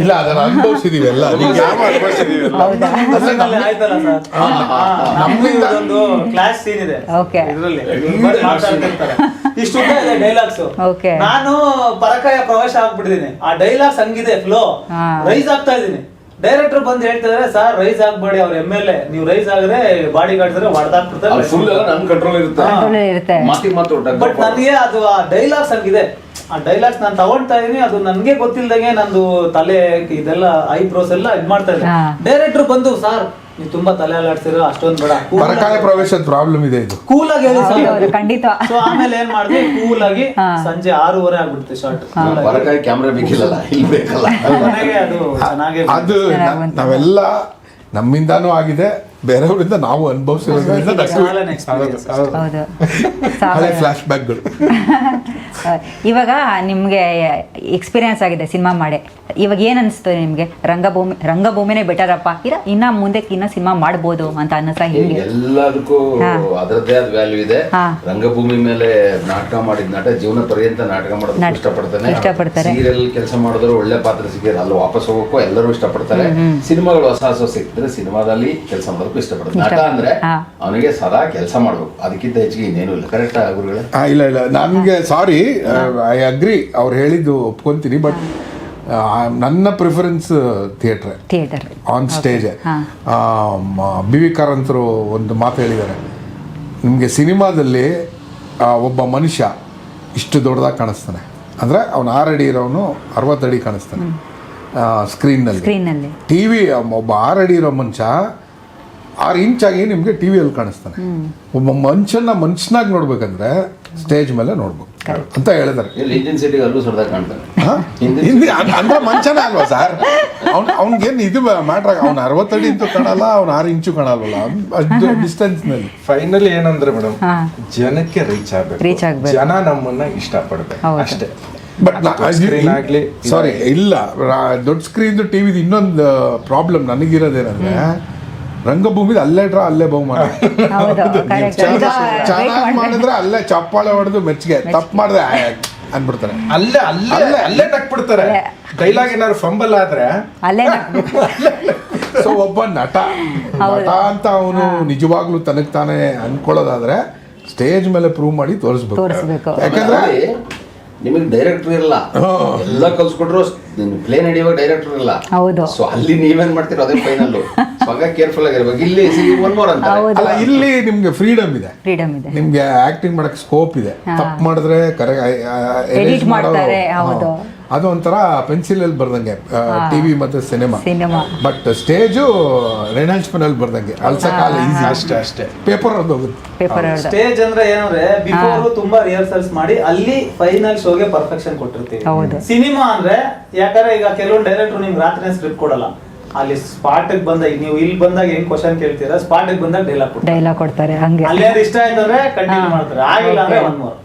ಇಲ್ಲ, ಅದನ್ನ ಅನುಭವಿಸಿದೀವಿ ಎಲ್ಲ. ನಮ್ದು ಕ್ಲಾಸ್ ಸೀನ್ ಇದೆ ಇದರಲ್ಲಿ, ಇಷ್ಟು ಇದೆ ಡೈಲಾಗ್ಸ್. ನಾನು ಪರಕಾಯ ಪ್ರವೇಶ ಆಗ್ಬಿಟ್ಟಿದ್ದೀನಿ, ಆ ಡೈಲಾಗ್ಸ್ ಹಂಗಿದೆ, ಫ್ಲೋ ರೈಸ್ ಆಗ್ತಾ ಇದೀನಿ. ಡೈರೆಕ್ಟರ್ ಬಂದು ಹೇಳ್ತಿದಾರೆ, ಸರ್ ರೈಸ್ ಆಗ್ಬೇಡಿ, ಅವ್ರ MLA, ನೀವು ರೈಸ್ ಆಗಿದ್ರೆ ಬಾಡಿ ಗಾರ್ಡ್ಸ್ ಹೊಡೆದಾಕ್ಬಿಡ್ತಾರೆ. ಫುಲ್ ಎಲ್ಲ ನನ್ನ ಕಂಟ್ರೋಲ್ ಇರುತ್ತೆ, ಬಟ್ ನನಗೆ ಅದು ಆ ಡೈಲಾಗ್ಸ್ ಹಂಗಿದೆ, ಆ ಡೈಲಾಗ್ಸ್ ನಾನು ತಗೊಳ್ತಾ ಇದೀನಿ, ಅದು ನನ್ಗೆ ಗೊತ್ತಿಲ್ದಂಗೆ ನಂದು ತಲೆ ಇದೆಲ್ಲ ಐಬ್ರೋಸ್ ಎಲ್ಲ ಇದ್ ಮಾಡ್ತಾ ಇದ್ದೆ. ಡೈರೆಕ್ಟರ್ ಬಂದು ಸರ್ ನೀವು ತುಂಬಾ ತಲೆ ಅಲ್ಲಾಡ್ಸಿರೋ ಅಷ್ಟೊಂದು ಬೇಡ, ಪರಕಾಯ ಪ್ರವೇಶದ ಪ್ರಾಬ್ಲಮ್ ಇದೆ ಇದು. ಕೂಲ್ ಆಗಿ ಹೇಳಿ ಹೌದು, ಸರ್. ಖಂಡಿತ. ಸೊ ಆಮೇಲೆ ಏನ್ ಮಾಡಿದ್ವಿ, ಕೂಲ್ ಆಗಿ ಸಂಜೆ 6:30 ಆಗ್ಬಿಡುತ್ತೆ ಶಾರ್ಟ್. ಬರಕಾಯಿ ಕ್ಯಾಮ್ರಾ ಬೇಕಿಲ್ಲಲ್ಲ, ಇಲ್ಲಿ ಬೇಕಲ್ಲ. ಕೊನೆಗೆ ಅದು ಚೆನ್ನಾಗಿ ಅದು ನಾವೆಲ್ಲ ನಮ್ಮಿಂದಾನೂ ಆಗಿದೆ, ಬೇರೆಯವರಿಂದ ನಾವು ಅನುಭವಿಸಿರೋದ್ರಿಂದ ಹೌದು. ಹಳೆ ಫ್ಲಾಶ್ ಬ್ಯಾಕ್ಗಳು. ಇವಾಗ ನಿಮ್ಗೆ ಎಕ್ಸ್ಪೀರಿಯನ್ಸ್ ಆಗಿದೆ ಸಿನಿಮಾ ಮಾಡಿ, ಇವಾಗ ಏನ್ ಅನಿಸ್ತು ನಿಮ್ಗೆ? ರಂಗಭೂಮಿನೇ ಬೆಟರಪ್ಪ, ಇನ್ನ ಮುಂದೆ ಇನ್ನ ಸಿನಿಮಾ ಮಾಡ್ಬೋದು ಅಂತ ಅನ್ನಿಸ್ತಾ? ಹಿಂಗೆ ಎಲ್ಲದಕ್ಕೂ ಅದರದ್ದೇ ಆದ ವ್ಯಾಲ್ಯೂ ಇದೆ. ರಂಗಭೂಮಿ ಮೇಲೆ ನಾಟಕ ಮಾಡಿದ ನಟ ಜೀವನ ಪರ್ಯಂತ ನಾಟಕ ಮಾಡೋದಕ್ಕೆ ಇಷ್ಟಪಡ್ತಾರೆ. ಸೀರಿಯಲ್ ಕೆಲಸ ಮಾಡಿದ್ರು ಒಳ್ಳೆ ಪಾತ್ರ ಸಿಕ್ಕಿದ್ರೆ ಅಲ್ಲಿ ವಾಪಸ್ ಹೋಗೋಕ್ಕೂ ಎಲ್ಲರೂ ಇಷ್ಟಪಡ್ತಾರೆ. ಸಿನಿಮಾಗಳು ಹೊಸ ಸಿಕ್ಕಿದ್ರೆ ಸಿನಿಮಾದಲ್ಲಿ ಕೆಲಸ ಮಾಡೋದಕ್ಕೂ ಇಷ್ಟಪಡ್ತಾರೆ. ನಟ ಅಂದ್ರೆ ಅವನಿಗೆ ಸದಾ ಕೆಲಸ ಮಾಡ್ಬೇಕು, ಅದಕ್ಕಿಂತ ಹೆಚ್ಚಿಗೆ ಇನ್ನೇನು ಇಲ್ಲ. ಕರೆಕ್ಟ್ ಗುರುಗಳೇ? ಇಲ್ಲ ನನ್ಗೆ ಸಾರಿ, ಐ ಅಗ್ರಿ, ಅವ್ರು ಹೇಳಿದ್ದು ಒಪ್ಕೊಂತೀನಿ. ಬಟ್ ನನ್ನ preference theatre on stage. B V ಕಾರಂತರು ಒಂದು ಮಾತು ಹೇಳಿದ್ದಾರೆ, ನಿಮಗೆ ಸಿನಿಮಾದಲ್ಲಿ ಒಬ್ಬ ಮನುಷ್ಯ ಇಷ್ಟು ದೊಡ್ಡದಾಗಿ ಕಾಣಿಸ್ತಾನೆ ಅಂದರೆ ಅವನು 6 ಅಡಿ ಇರೋನು 60 ಅಡಿ ಕಾಣಿಸ್ತಾನೆ ಸ್ಕ್ರೀನ್ನಲ್ಲಿ. ಟಿ ವಿ ಒಬ್ಬ 6 ಅಡಿ ಇರೋ ಮನುಷ್ಯ 6 ಇಂಚಾಗಿ ನಿಮಗೆ ಟಿ ವಿಯಲ್ಲಿ ಕಾಣಿಸ್ತಾನೆ. ಒಬ್ಬ ಮನುಷ್ಯನಾಗಿ ನೋಡ್ಬೇಕಂದ್ರೆ ಸ್ಟೇಜ್ ಮೇಲೆ ನೋಡ್ಬೇಕು ಅಂತ ಹೇಳಿದಾರೆ. ಇಂಡಿಯನ್ ಸಿಟಿಗೆ ಅಲ್ಲೂ ಸಡ್ದಾಗ ಕಾಣ್ತಾನೆ. ಅಂದ್ರೆ ಮನುಷ್ಯನೇ ಅಲ್ವಾ ಸರ್? ಅವ್ನಿಗೇನು ಇದು ಮ್ಯಾಟ್ರ್, ಅವ್ನು 60 ಅಡಿ ಅಂತೂ ಕಾಣಲ್ಲ, ಅವ್ನು 6 ಇಂಚು ಕಾಣಲ್ವಲ್ಲ ಡಿಸ್ಟೆನ್ಸ್ ನಲ್ಲಿ. ಫೈನಲಿ ಏನಂದ್ರೆ ಮೇಡಮ್, ಜನಕ್ಕೆ ರೀಚ್ ಆಗ್ಬೇಕು, ಜನ ನಮ್ಮನ್ನ ಇಷ್ಟಪಡ್ಬೇಕು ಅಷ್ಟೇ. ಬಟ್ ಸಾರಿ ಇಲ್ಲ, ದೊಡ್ಡ ಸ್ಕ್ರೀನ್ ಟಿವಿದು ಇನ್ನೊಂದು ಪ್ರಾಬ್ಲಮ್ ನನಗಿರೋದೇನಂದ್ರೆ, ರಂಗಭೂಮಿದ ಅಲ್ಲೇ ಡ್ರಾ ಅಲ್ಲೇ ಬಹುಮಾನ. ಚೆನ್ನಾಗಿ ಮಾಡಿದ್ರೆ ಅಲ್ಲೇ ಚಪ್ಪಾಳೆ ಹೊಡೆದು ಮೆಚ್ಚಿಗೆ, ತಪ್ಪು ಮಾಡಿದ್ರೆ ಅನ್ಬಿಡ್ತಾರೆ, ಅಲ್ಲೇ ನಕ್ಬಿಡ್ತಾರೆ. ಡೈಲಾಗ್ ಏನಾದ್ರು ಫಂಬಲ್ ಆದ್ರೆ ಸೊ ಒಬ್ಬ ನಟ ಅಂತ ಅವನು ನಿಜವಾಗ್ಲೂ ತನಗ್ ತಾನೇ ಅನ್ಕೊಳ್ಳೋದಾದ್ರೆ ಸ್ಟೇಜ್ ಮೇಲೆ ಪ್ರೂವ್ ಮಾಡಿ ತೋರಿಸ್ಬೇಕು. ಯಾಕಂದ್ರೆ ನಿಮಗೆ ಡೈರೆಕ್ಟರ್ ಇರಲ್ಲ, ಎಲ್ಲ ಕಲ್ಸ್ಕೊಟ್ರು ಪ್ಲೇ ನಡೆಯುವಾಗ ಡೈರೆಕ್ಟರ್ ಇರಲ್ಲ. ಸೊ ಅಲ್ಲಿ ನೀವೇನ್ ಮಾಡ್ತೀರೋ ಅದೇ ಫೈನಲ್. ಕೇರ್ಫುಲ್ ಆಗಿರ್ಬೇಕು. ಇಲ್ಲಿ ಒನ್ ಮೋರ್ ಅಂತ ಅಲ್ಲ, ಇಲ್ಲಿ ನಿಮ್ಗೆ ಫ್ರೀಡಮ್ ಇದೆ, ನಿಮ್ಗೆ ಆಕ್ಟಿಂಗ್ ಮಾಡಕ್ ಸ್ಕೋಪ್ ಇದೆ. ತಪ್ಪು ಮಾಡಿದ್ರೆ ಎಡಿಟ್ ಮಾಡ್ತಾರೆ. ಅದು ಒಂಥರ ಪೆನ್ಸಿಲ್ ಅಲ್ಲಿ ಬರ್ದಂಗೆ ಟಿವಿ ಮತ್ತೆ ಸಿನಿಮಾ. ಬಟ್ ಸ್ಟೇಜು ರೆನಾನ್ಸ್ ಪೆನಲ್ಲಿ ಬರ್ದಂಗೆ ಅಳ್ಸಕಾಲ ಈಸಿ. ಅಷ್ಟೇ ಪೇಪರ್ ಅದು ಹೋಗುತ್ತೆ. ಸ್ಟೇಜ್ ಅಂದ್ರೆ ಏನಂದ್ರೆ ಬಿಫೋರ್ ತುಂಬಾ ರಿಹರ್ಸಲ್ಸ್ ಮಾಡಿ ಅಲ್ಲಿ ಫೈನಲ್ ಶೋಗೆ ಪರ್ಫೆಕ್ಷನ್ ಕೊಟ್ಟಿರ್ತೀವಿ. ಸಿನಿಮಾ ಅಂದ್ರೆ ಯಾಕಂದ್ರೆ ಈಗ ಕೆಲವೊಂದು ಡೈರೆಕ್ಟರ್ ನಿಮ್ಗೆ ರಾತ್ರಿ ಸ್ಕ್ರಿಪ್ಟ್ ಕೊಡಲ್ಲ, ಅಲ್ಲಿ ಸ್ಪಾಟ್ ಬಂದಾಗ ನೀವು ಇಲ್ಲಿ ಬಂದಾಗ ಹೆಂಗ್ ಕ್ವಶನ್ ಕೇಳ್ತೀರಾ, ಸ್ಪಾಟ್ ಬಂದಾಗ ಡೈಲಾಗ್ ಕೊಡ್ತಾರೆ. ಅಲ್ಲಿ ಇಷ್ಟ ಆಯ್ತಂದ್ರೆ ಕಂಟಿನ್ಯೂ ಮಾಡ್ತಾರೆ, ಆಗಿಲ್ಲ ಅಂದ್ರೆ ಒನ್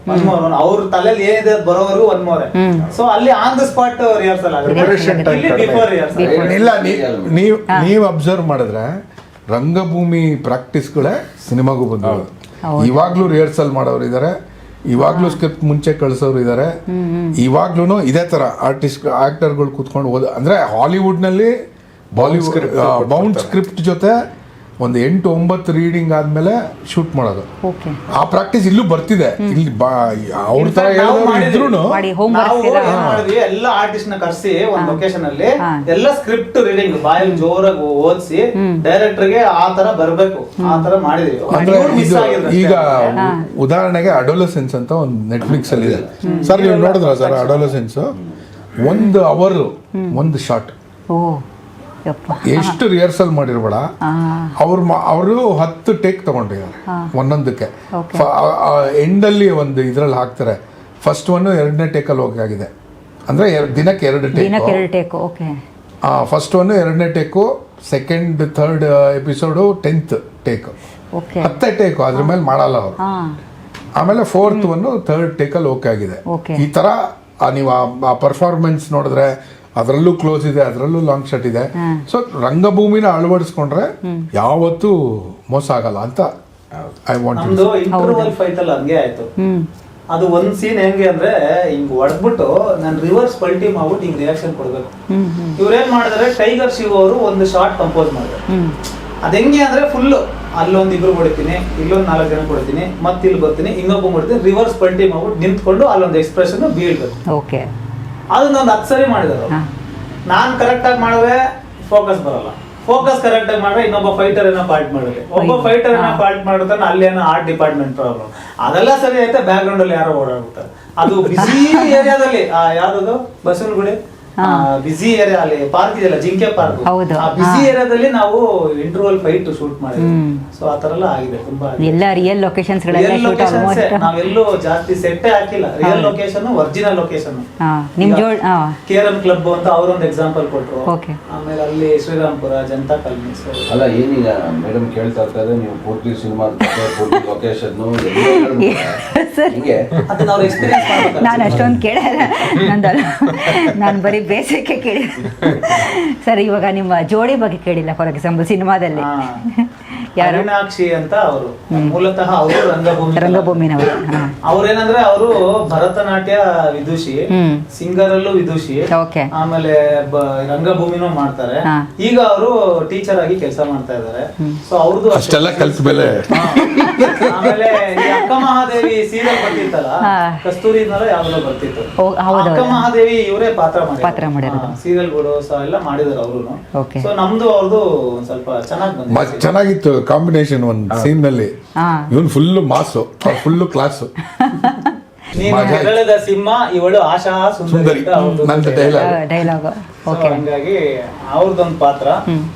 ಮೋರ್ ಅವ್ರ ತಲೆಯಲ್ಲಿ ಏನಿದೆ ಬರೋವರೆಗೂ ಒನ್ ಮೋರ್. ಸೊ ಅಲ್ಲಿ ಆನ್ ದ ಸ್ಪಾಟ್ ರಿಹರ್ಸಲ್ ಆಗುತ್ತೆ. ಇಲ್ಲ, ನೀವು ಅಬ್ಸರ್ವ್ ಮಾಡಿದ್ರೆ ರಂಗಭೂಮಿ ಪ್ರಾಕ್ಟೀಸ್ಗಳೇ ಸಿನಿಮಾಗೂ ಬಂದವರು. ಇವಾಗ್ಲೂ ರಿಹರ್ಸಲ್ ಮಾಡೋರು ಇದಾರೆ, ಇವಾಗ್ಲೂ ಸ್ಕ್ರಿಪ್ಟ್ ಮುಂಚೆ ಕಳ್ಸೋರು ಇದಾರೆ, ಇವಾಗ್ಲೂ ಇದೇ ತರ ಆಕ್ಟರ್ಗಳು ಕೂತ್ಕೊಂಡು ಅಂದ್ರೆ ಹಾಲಿವುಡ್ ನಲ್ಲಿ ಬೌಂಡ್ ಸ್ಕ್ರಿಪ್ಟ್ ಜೊತೆ ಒಂದು 8-9 ರೀಡಿಂಗ್ ಆದ್ಮೇಲೆ ಶೂಟ್ ಮಾಡೋದು. ಆ ಪ್ರಾಕ್ಟೀಸ್ ಇಲ್ಲೂ ಬರ್ತಿದೆ. ಇಲ್ಲಿ ಅವ್ರ ತರ ಇದ್ರು ಎಲ್ಲ ಆರ್ಟಿಸ್ಟ್ ನ ಕರ್ಸಿ ಒಂದ್ ಲೊಕೇಶನ್ ಅಲ್ಲಿ ಎಲ್ಲ ಸ್ಕ್ರಿಪ್ಟ್ ರೀಡಿಂಗ್ ಬಾಯಲ್ಲಿ ಜೋರಾಗಿ ಓದಿಸಿ ಡೈರೆಕ್ಟರ್ ಗೆ ಆ ತರ ಬರ್ಬೇಕು, ಆ ತರ ಮಾಡಿದೀವಿ. ಈಗ ಉದಾಹರಣೆಗೆ ಅಡೋಲಸೆನ್ಸ್ ಅಂತ ಒಂದು ನೆಟ್ಫ್ಲಿಕ್ಸ್ ಅಲ್ಲಿ ಇದೆ ಸರ್, ನೀವು ನೋಡಿದ್ರ ಸರ್? Adolescence 1 hour 1 shot. ಎಷ್ಟು ರಿಹರ್ಸಲ್ ಮಾಡಿರ್ಬೇಡ, ಅವರು 10 ಟೇಕ್ ತಗೊಂಡಿದ್ದಾರೆ ಒಂದೊಂದಕ್ಕೆ. ಎಂಡಲ್ಲಿ ಒಂದು ಇದ್ರಲ್ಲಿ ಹಾಕ್ತಾರೆ, ಫಸ್ಟ್ 2ನೇ ಟೇಕಲ್ಲಿ ಹೋಗಿ ಆಗಿದೆ ಅಂದ್ರೆ ದಿನಕ್ಕೆ 2 ಟೇಕ್. ಫಸ್ಟ್ 2ನೇ take, second 3rd episode 10th take, 10 take. ಅದ್ರ ಮೇಲೆ ಮಾಡಲ್ಲ ಅವರು. ಆಮೇಲೆ 4th 3rd ಟೇಕಲ್ಲಿ ಓಕೆ ಆಗಿದೆ. ಈ ತರ ನೀವು ಆ ಪರ್ಫಾರ್ಮೆನ್ಸ್ ನೋಡಿದ್ರೆ ಅದರಲ್ಲೂ ಕ್ಲೋಸ್ ಇದೆ, ಅದರಲ್ಲೂ ಲಾಂಗ್ ಶಾಟ್ ಇದೆ. ಸೊ ರಂಗಭೂಮಿನ ಅಳವಡಿಸ್ಕೊಂಡ್ರೆ ಯಾವತ್ತೂ ಮೋಸ ಆಗಲ್ಲ ಅಂತ ಐ ವಾಂಟ್. ಇಂಟರ್ವಲ್ ಫೈಟ್ ಅಲ್ಲಿ ಹಂಗೆ ಆಯ್ತು. ಅದು ಒಂದ್ ಸೀನ್ ಹೆಂಗೆ ಅಂದ್ರೆ ಹಿಂಗ್ ಹೊಡೆದ್ಬಿಟ್ಟು ನಾನು ರಿವರ್ಸ್ ಪಲ್ಟಿ ಮಾಡ್ಬಿಟ್ಟು ಹಿಂಗ್ ರಿಯಾಕ್ಷನ್ ಕೊಡ್ಬೇಕು. ಇವ್ರೇನ್ ಮಾಡಿದ್ರೆ ಟೈಗರ್ ಶಿವ್ ಅವರು ಒಂದು ಶಾರ್ಟ್ ಕಂಪೋಸ್ ಮಾಡಿದ್ರು. ಅದ್ ಹೆಂಗೆ ಅಂದ್ರೆ ಫುಲ್ ಅಲ್ಲೊಂದ್ 2 ಕೊಡ್ತೀನಿ, ಇಲ್ಲೊಂದ್ 4 ಜನ ಕೊಡ್ತೀನಿ, ಮತ್ತೆ ಇಲ್ಲಿ ಬರ್ತೀನಿ, ಇನ್ನೊಬ್ಬ ಕೊಡ್ತೀನಿ, ರಿವರ್ಸ್ ಪಲ್ಟಿ ಮಾಡ್ಬಿಟ್ಟು ನಿಂತ್ಕೊಂಡು ಅಲ್ಲೊಂದು ಎಕ್ಸ್ಪ್ರೆಷನ್ ಬೀಳ್ಬೇಕು. ಅದನ್ನೊಂದು 10 ಸರಿ ಮಾಡಿದ್ರು. ನಾನ್ ಕರೆಕ್ಟ್ ಆಗಿ ಮಾಡಿದ್ರೆ ಫೋಕಸ್ ಬರಲ್ಲ, ಫೋಕಸ್ ಕರೆಕ್ಟ್ ಆಗಿ ಮಾಡ್ರೆ ಇನ್ನೊಬ್ಬ ಫೈಟರ್ ಏನೋ ಫೈಟ್ ಮಾಡುತ್ತೆ, ಒಬ್ಬ ಫೈಟರ್ ಏನೋ ಫೈಟ್ ಮಾಡುತ್ತಾನೆ, ಅಲ್ಲಿ ಏನೋ ಆರ್ಟ್ ಡಿಪಾರ್ಟ್ಮೆಂಟ್ ಪ್ರಾಬ್ಲಮ್, ಅದೆಲ್ಲ ಸರಿ ಐತೆ. ಬ್ಯಾಕ್ ಗ್ರೌಂಡ್ ಅಲ್ಲಿ ಯಾರೋ ಓಡಾಡ್ತಾರೆ, ಅದು ಬಿಸಿ ಏರಿಯಾದಲ್ಲಿ ಯಾವ್ದು ಬಸವನಗುಡಿ ಬಿಸಿ ಏರಿಯಾ ಅಲ್ಲಿ ಪಾರ್ಕ್ ಇದೆಯಲ್ಲ, ಜಿಂಕೆ ಪಾರ್ಕ್, ಹೌದು. ಆ ಬಿಸಿ ಏರಿಯಾದಲ್ಲಿ ನಾವು ಇಂಟರ್ವಲ್ ಫೈಟ್ ಶೂಟ್ ಮಾಡಿದ್ವಿ. ಸೊ ಆ ತರ ಎಲ್ಲ ಆಗಿದೆ ತುಂಬಾ. ಎಲ್ಲ ರಿಯಲ್ ಲೊಕೇಶನ್ಸ್ ರಿಯಲ್ ಲೊಕೇಶನ್ ನಾವೆಲ್ಲೂ ಜಾಸ್ತಿ ಸೆಟ್ಟೇ ಹಾಕಿಲ್ಲ, ರಿಯಲ್ ಲೊಕೇಶನ್, ಒರಿಜಿನಲ್ ಲೊಕೇಶನ್. ನಿಮ್ ಜೋಡ್ KRM ಕ್ಲಬ್ ಅಂತ ಅವರೊಂದು ಎಕ್ಸಾಂಪಲ್ ಕೊಟ್ರು. ಓಕೆ. ಆಮೇಲೆ ಅಲ್ಲಿ ಶ್ರೀರಾಮ್ಪುರ ಜನತಾ ಕಾಲನಿ. ಅಲ್ಲ ಏನೀಗ ಮೇಡಮ್ ಕೇಳ್ತಾ ಇರ್ತಾರೆ, ನೀವು ಪೂರ್ತಿ ಸಿನಿಮಾ ಪೂರ್ತಿ ಲೊಕೇಶನ್ ಹಿಂಗೆ ಅದನ್ನ ಅವ್ರು ಎಕ್ಸ್ಪೀರಿಯನ್ಸ್ ಮಾಡ್ತಾರೆ. ನಾನು ಅಷ್ಟೊಂದು ಕೇಳಲ್ಲ, ನಂದಲ್ಲ, ನಾನು ಬರೀ ಬೇಸಿಕ್ ಕೇಳಿ. ಸರ್ ಇವಾಗ ನಿಮ್ಮ ಜೋಡಿ ಬಗ್ಗೆ ಕೇಳಿಲ್ಲ, ಫಾರ್ ಎಕ್ಸಾಂಪಲ್ ಸಿನಿಮಾದಲ್ಲಿ ಯಾರು? ಅರುಣಾಕ್ಷಿ ಅಂತ ಅವರು ಮೂಲತಃ ಅವರು ರಂಗಭೂಮಿನವರು. ಅವ್ರೇನಂದ್ರೆ ಅವರು ಭರತನಾಟ್ಯ ವಿದುಷಿ, ಸಿಂಗರ್ ಅಲ್ಲೂ ವಿದುಷಿ, ಓಕೆ. ಆಮೇಲೆ ರಂಗಭೂಮಿನೂ ಮಾಡ್ತಾರೆ. ಈಗ ಅವರು ಟೀಚರ್ ಆಗಿ ಕೆಲಸ ಮಾಡ್ತಾ ಇದ್ದಾರೆ. ಸೊ ಅವ್ರದ್ದು ಅಷ್ಟೆಲ್ಲ ಕಲ್ತ ಮೇಲೆ ಆಮೇಲೆ ಈ ಅಕ್ಕ ಮಹಾದೇವಿ ಸೀರಿಯಲ್ ಬರ್ತಿತ್ತಲ್ಲ, ಕಸ್ತೂರಿ ಯಾವ್ದೋ ಬರ್ತಿತ್ತು, ಅಕ್ಕ ಮಹಾದೇವಿ ಇವರೇ ಪಾತ್ರ ಮಾಡಿದ್ರು, ಸೀರಿಯಲ್ಗಳು ಎಲ್ಲ ಮಾಡಿದಾರೆ ಅವರು. ಸೊ ನಮ್ದು ಅವ್ರದ್ದು ಒಂದ್ ಸ್ವಲ್ಪ ಚೆನ್ನಾಗಿ ಬಂದಿದೆ, ಚೆನ್ನಾಗಿತ್ತು ಕಾಂಬಿನೇಷನ್. ಒಂದು ಸೀನ್ ನಲ್ಲಿ ಇವನ್ ಫುಲ್ ಮಾಸು, ಫುಲ್ ಕ್ಲಾಸು. ನೀನು ಹೆಗಲದ ಸಿಂಹ, ಇವಳು ಆಶಾ ಸುಂದರಿ ನಂದು ಡೈಲಾಗ್. ಹಂಗಾಗಿ ಅವ್ರದೊಂದು ಪಾತ್ರ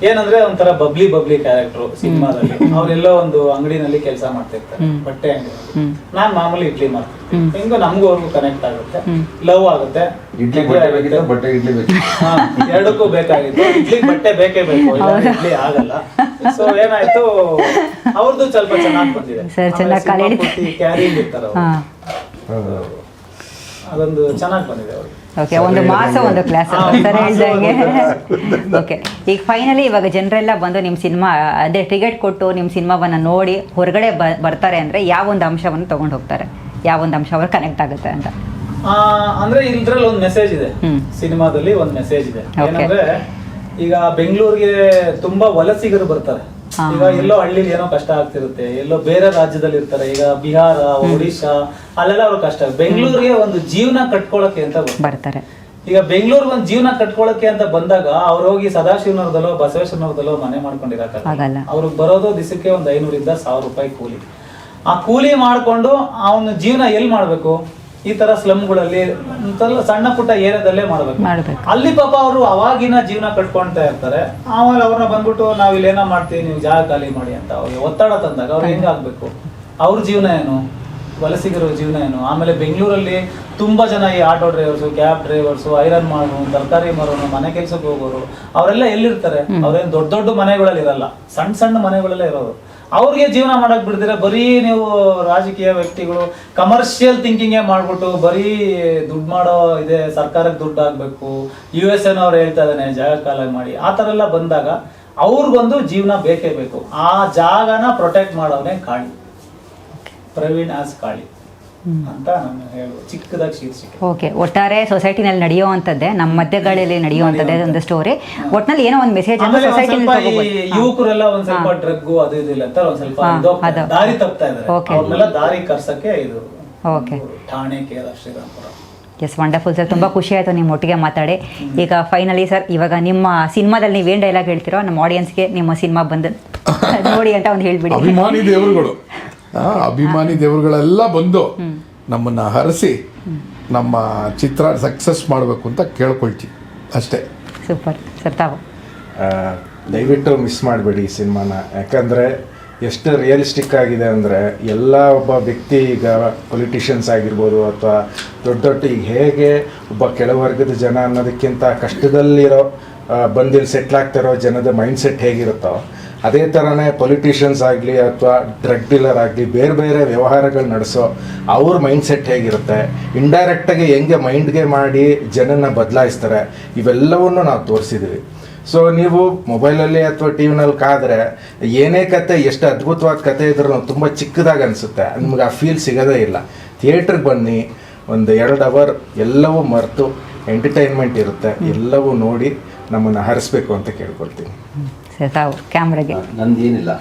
ಏನಂದ್ರೆ ಒಂಥರ ಬಬ್ಲಿ ಕ್ಯಾರೆಕ್ಟರ್ ಸಿನಿಮಾದಲ್ಲಿ. ಅವ್ರೆಲ್ಲೋ ಒಂದು ಅಂಗಡಿನಲ್ಲಿ ಕೆಲಸ ಮಾಡ್ತಿರ್ತಾರೆ, ಬಟ್ಟೆ ಅಂಗಡಿ. ನಾನ್ ಮಾಮೂಲಿ ಇಡ್ಲಿ ಮಾಡ್ತಿರ್ತೀನಿ. ಹಿಂಗ ನಮ್ಗೂ ಅವ್ರಿಗೂ ಕನೆಕ್ಟ್ ಆಗುತ್ತೆ, ಲವ್ ಆಗುತ್ತೆ. ಇಡ್ಲಿ ಬಟ್ಟೆ ಇಡ್ಲಿ ಬೇಕು, ಎರಡಕ್ಕೂ ಬೇಕಾಗಿತ್ತು. ಇಡ್ಲಿ ಬಟ್ಟೆ ಬೇಕೇ ಬೇಕು, ಇಡ್ಲಿ ಆಗಲ್ಲ. ಸೊ ಏನಾಯ್ತು, ಅವ್ರದ್ದು ಸ್ವಲ್ಪ ಚೆನ್ನಾಗಿ ಬಂದಿದೆ, ಕ್ಯಾರಿಂಗ್ ಇರ್ತಾರೆ ಅವರು, ಅದೊಂದು ಚೆನ್ನಾಗಿ ಬಂದಿದೆ ಅವ್ರಿಗೆ. ಓಕೆ, ಒಂದು ಮಾಸ ಒಂದು ಕ್ಲಾಸ್ ಸರ್ ಹೇಳ್ದಂಗೆ. ಓಕೆ, ಈಗ ಫೈನಲಿ ಇವಾಗ ಜನರೆಲ್ಲ ಬಂದು ನಿಮ್ಮ ಸಿನಿಮಾ ಅದೇ ಟಿಕೆಟ್ ಕೊಟ್ಟು ನಿಮ್ಮ ಸಿನಿಮಾವನ್ನು ನೋಡಿ ಹೊರಗಡೆ ಬರ್ತಾರೆ ಅಂದರೆ ಯಾವೊಂದು ಅಂಶವನ್ನು ತೊಗೊಂಡು ಹೋಗ್ತಾರೆ, ಯಾವೊಂದು ಅಂಶ ಅವ್ರಿಗೆ ಕನೆಕ್ಟ್ ಆಗುತ್ತೆ ಅಂತ? ಅಂದ್ರೆ ಇದ್ರಲ್ಲಿ ಒಂದು ಮೆಸೇಜ್ ಇದೆ, ಸಿನಿಮಾದಲ್ಲಿ ಒಂದು ಮೆಸೇಜ್ ಇದೆ. ಏನಂದ್ರೆ ಈಗ ಬೆಂಗಳೂರಿಗೆ ತುಂಬಾ ವಲಸಿಗರು ಬರ್ತಾರೆ. ಈಗ ಎಲ್ಲೋ ಹಳ್ಳಿಲಿ ಏನೋ ಕಷ್ಟ ಆಗ್ತಿರುತ್ತೆ, ಎಲ್ಲೋ ಬೇರೆ ರಾಜ್ಯದಲ್ಲಿ ಇರ್ತಾರೆ, ಈಗ ಬಿಹಾರ, ಒಡಿಶಾ ಅಲ್ಲೆಲ್ಲ ಅವ್ರ ಕಷ್ಟ. ಬೆಂಗಳೂರಿಗೆ ಒಂದು ಜೀವನ ಕಟ್ಕೊಳಕ್ಕೆ ಅಂತ ಬರ್ತಾರೆ. ಈಗ ಬೆಂಗಳೂರಿಗೆ ಒಂದು ಜೀವನ ಕಟ್ಕೊಳಕ್ಕೆ ಅಂತ ಬಂದಾಗ ಅವ್ರು ಹೋಗಿ ಸದಾಶಿವನವ್ರದಲ್ಲೋ ಬಸವೇಶ್ವರನವ್ರದಲ್ಲೋ ಮನೆ ಮಾಡ್ಕೊಂಡಿರಕ್ಕಾಗಲ್ಲ. ಅವ್ರಿಗೆ ಬರೋದು ದಿವಸಕ್ಕೆ ಒಂದು 500 ಇಂದ 1000 ರೂಪಾಯಿ ಕೂಲಿ. ಆ ಕೂಲಿ ಮಾಡ್ಕೊಂಡು ಅವನ ಜೀವನ ಎಲ್ಲಿ ಮಾಡ್ಬೇಕು? ಈ ತರ ಸ್ಲಮ್ಗಳಲ್ಲಿ ಸಣ್ಣ ಪುಟ್ಟ ಏರಿಯಾದಲ್ಲೇ ಮಾಡ್ಬೇಕು. ಅಲ್ಲಿ ಪಾಪ ಅವರು ಅವಾಗಿನ ಜೀವನ ಕಟ್ಕೊಳ್ತಾ ಇರ್ತಾರೆ. ಆಮೇಲೆ ಅವ್ರನ್ನ ಬಂದ್ಬಿಟ್ಟು ನಾವ್ ಇಲ್ಲೇನೋ ಮಾಡ್ತೀವಿ, ನೀವು ಜಾಗ ಖಾಲಿ ಮಾಡಿ ಅಂತ ಅವ್ರಿಗೆ ಒತ್ತಡ ತಂದಾಗ ಅವ್ರು ಹೆಂಗಾಗ್ಬೇಕು? ಅವ್ರ ಜೀವನ ಏನು, ವಲಸಿಗರ ಜೀವನ ಏನು? ಆಮೇಲೆ ಬೆಂಗಳೂರಲ್ಲಿ ತುಂಬಾ ಜನ ಈ auto drivers, cab drivers, iron ಮಾಡೋನು, ತರಕಾರಿ ಮಾರೋನು, ಮನೆ ಕೆಲ್ಸಕ್ಕೆ ಹೋಗೋರು, ಅವರೆಲ್ಲ ಎಲ್ಲಿರ್ತಾರೆ? ಅವ್ರೇನು ದೊಡ್ಡ ದೊಡ್ಡ ಮನೆಗಳಲ್ಲಿ ಇರಲ್ಲ, ಸಣ್ಣ ಸಣ್ಣ ಮನೆಗಳಲ್ಲೇ ಇರೋರು. ಅವ್ರಿಗೆ ಜೀವನ ಮಾಡಕ್ ಬಿಡ್ತೀರ? ಬರೀ ನೀವು ರಾಜಕೀಯ ವ್ಯಕ್ತಿಗಳು ಕಮರ್ಷಿಯಲ್ ಥಿಂಕಿಂಗೇ ಮಾಡ್ಬಿಟ್ಟು ಬರೀ ದುಡ್ಡು ಮಾಡೋ ಇದೆ, ಸರ್ಕಾರಕ್ಕೆ ದುಡ್ಡು ಆಗ್ಬೇಕು, US ಅವ್ರು ಹೇಳ್ತಾ ಇದ್ದಾನೆ ಜಾಗ ಖಾಲಿ ಮಾಡಿ, ಆ ಥರ ಎಲ್ಲ ಬಂದಾಗ ಅವ್ರಿಗೊಂದು ಜೀವನ ಬೇಕೇ ಬೇಕು. ಆ ಜಾಗನ ಪ್ರೊಟೆಕ್ಟ್ ಮಾಡೋನೇ ಕಾಳಿ, ಪ್ರವೀಣ್ ಆಸ್ ಕಾಳಿ ಅಂತ ನಾನು ಹೇಳುವ ಚಿಕ್ಕದಾಗಿ ಶೀರ್ಷಿಕೆ. ಓಕೆ, ಒಟ್ಟಾರೆ ಸೊಸೈಟಿನಲ್ಲಿ ನಡೆಯುವಂಥದ್ದೇ, ನಮ್ಮ ಮಧ್ಯಗಳಲ್ಲಿ ನಡೆಯುವಂಥದ್ದೇ ಒಂದು ಸ್ಟೋರಿ. ಒಟ್ನಲ್ಲಿ ಏನೋ ಒಂದು ಮೆಸೇಜ್ ಯುವಕರೆಲ್ಲ ಒಂದ್ ಸ್ವಲ್ಪ ಡ್ರಗ್ ಅದು ಇದು ಇಲ್ಲ ಅಂತ ಒಂದ್ ಸ್ವಲ್ಪ ದಾರಿ ತಪ್ತಾ ಇದ್ದಾರೆ, ಅವ್ರನ್ನೆಲ್ಲ ದಾರಿ ಕರ್ಸಕ್ಕೆ ಇದು Thane KR Shrirampur. Yes, wonderful sir, ತುಂಬ ಖುಷಿ ಆಯಿತು ನಿಮ್ಮ ಒಟ್ಟಿಗೆ ಮಾತಾಡಿ. ಈಗ ಫೈನಲಿ ಸರ್, ಇವಾಗ ನಿಮ್ಮ ಸಿನಿಮಾದಲ್ಲಿ ನೀವೇನು ಡೈಲಾಗ್ ಹೇಳ್ತೀರೋ ನಮ್ಮ ಆಡಿಯನ್ಸ್ಗೆ ನಿಮ್ಮ ಸಿನಿಮಾ ಬಂದು ನೋಡಿ ಅಂತ ಒಂದು ಹೇಳ್ಬಿಡಿ. ಅಭಿಮಾನಿ ದೇವರುಗಳೆಲ್ಲ ಬಂದು ನಮ್ಮನ್ನ ಹರಸಿ ನಮ್ಮ ಚಿತ್ರ ಸಕ್ಸಸ್ ಮಾಡಬೇಕು ಅಂತ ಕೇಳ್ಕೊಳ್ತೀವಿ ಅಷ್ಟೇ. ಸೂಪರ್ ಸರ್, ತಾವು ದಯವಿಟ್ಟು ಮಿಸ್ ಮಾಡಬೇಡಿ ಈ ಸಿನಿಮಾನ. ಯಾಕಂದರೆ ಎಷ್ಟು ರಿಯಲಿಸ್ಟಿಕ್ ಆಗಿದೆ ಅಂದರೆ, ಎಲ್ಲ ಒಬ್ಬ ವ್ಯಕ್ತಿ, ಈಗ ಪೊಲಿಟಿಷಿಯನ್ಸ್ ಆಗಿರ್ಬೋದು ಅಥವಾ ದೊಡ್ಡ ದೊಡ್ಡ ಈಗ ಹೇಗೆ ಒಬ್ಬ ಕೆಳವರ್ಗದ ಜನ ಅನ್ನೋದಕ್ಕಿಂತ ಕಷ್ಟದಲ್ಲಿರೋ ಬಂದಿಲ್ಲಿ ಸೆಟ್ಲ್ ಆಗ್ತಿರೋ ಜನದ ಮೈಂಡ್ ಸೆಟ್ ಹೇಗಿರುತ್ತೋ ಅದೇ ಥರನೇ ಪೊಲಿಟಿಷಿಯನ್ಸ್ ಆಗಲಿ ಅಥವಾ ಡ್ರಗ್ ಡೀಲರ್ ಆಗಲಿ ಬೇರೆ ಬೇರೆ ವ್ಯವಹಾರಗಳು ನಡೆಸೋ ಅವ್ರ ಮೈಂಡ್ ಸೆಟ್ ಹೇಗಿರುತ್ತೆ, ಇಂಡೈರೆಕ್ಟಾಗಿ ಹೆಂಗೆ ಮೈಂಡ್ಗೆ ಮಾಡಿ ಜನನ ಬದಲಾಯಿಸ್ತಾರೆ, ಇವೆಲ್ಲವನ್ನು ನಾವು ತೋರಿಸಿದ್ವಿ. ಸೊ ನೀವು ಮೊಬೈಲಲ್ಲಿ ಅಥವಾ ಟಿ ವಿನಲ್ಲಿ ಕಾದರೆ ಏನೇ ಕತೆ, ಎಷ್ಟು ಅದ್ಭುತವಾದ ಕತೆ ಇದ್ರೂ ತುಂಬ ಚಿಕ್ಕದಾಗಿ ಅನಿಸುತ್ತೆ, ನಿಮ್ಗೆ ಆ ಫೀಲ್ ಸಿಗೋದೇ ಇಲ್ಲ. ಥಿಯೇಟ್ರಿಗೆ ಬನ್ನಿ, ಒಂದು 2 ಅವರ್ ಎಲ್ಲವೂ ಮರೆತು ಎಂಟರ್ಟೈನ್ಮೆಂಟ್ ಇರುತ್ತೆ, ಎಲ್ಲವೂ ನೋಡಿ ನಮ್ಮನ್ನು ಹರಿಸ್ಬೇಕು ಅಂತ ಕೇಳ್ಕೊಳ್ತೀನಿ. ತಾವು ಕ್ಯಾಮ್ರಾಗೆ ನಂದೇನಿಲ್ಲ,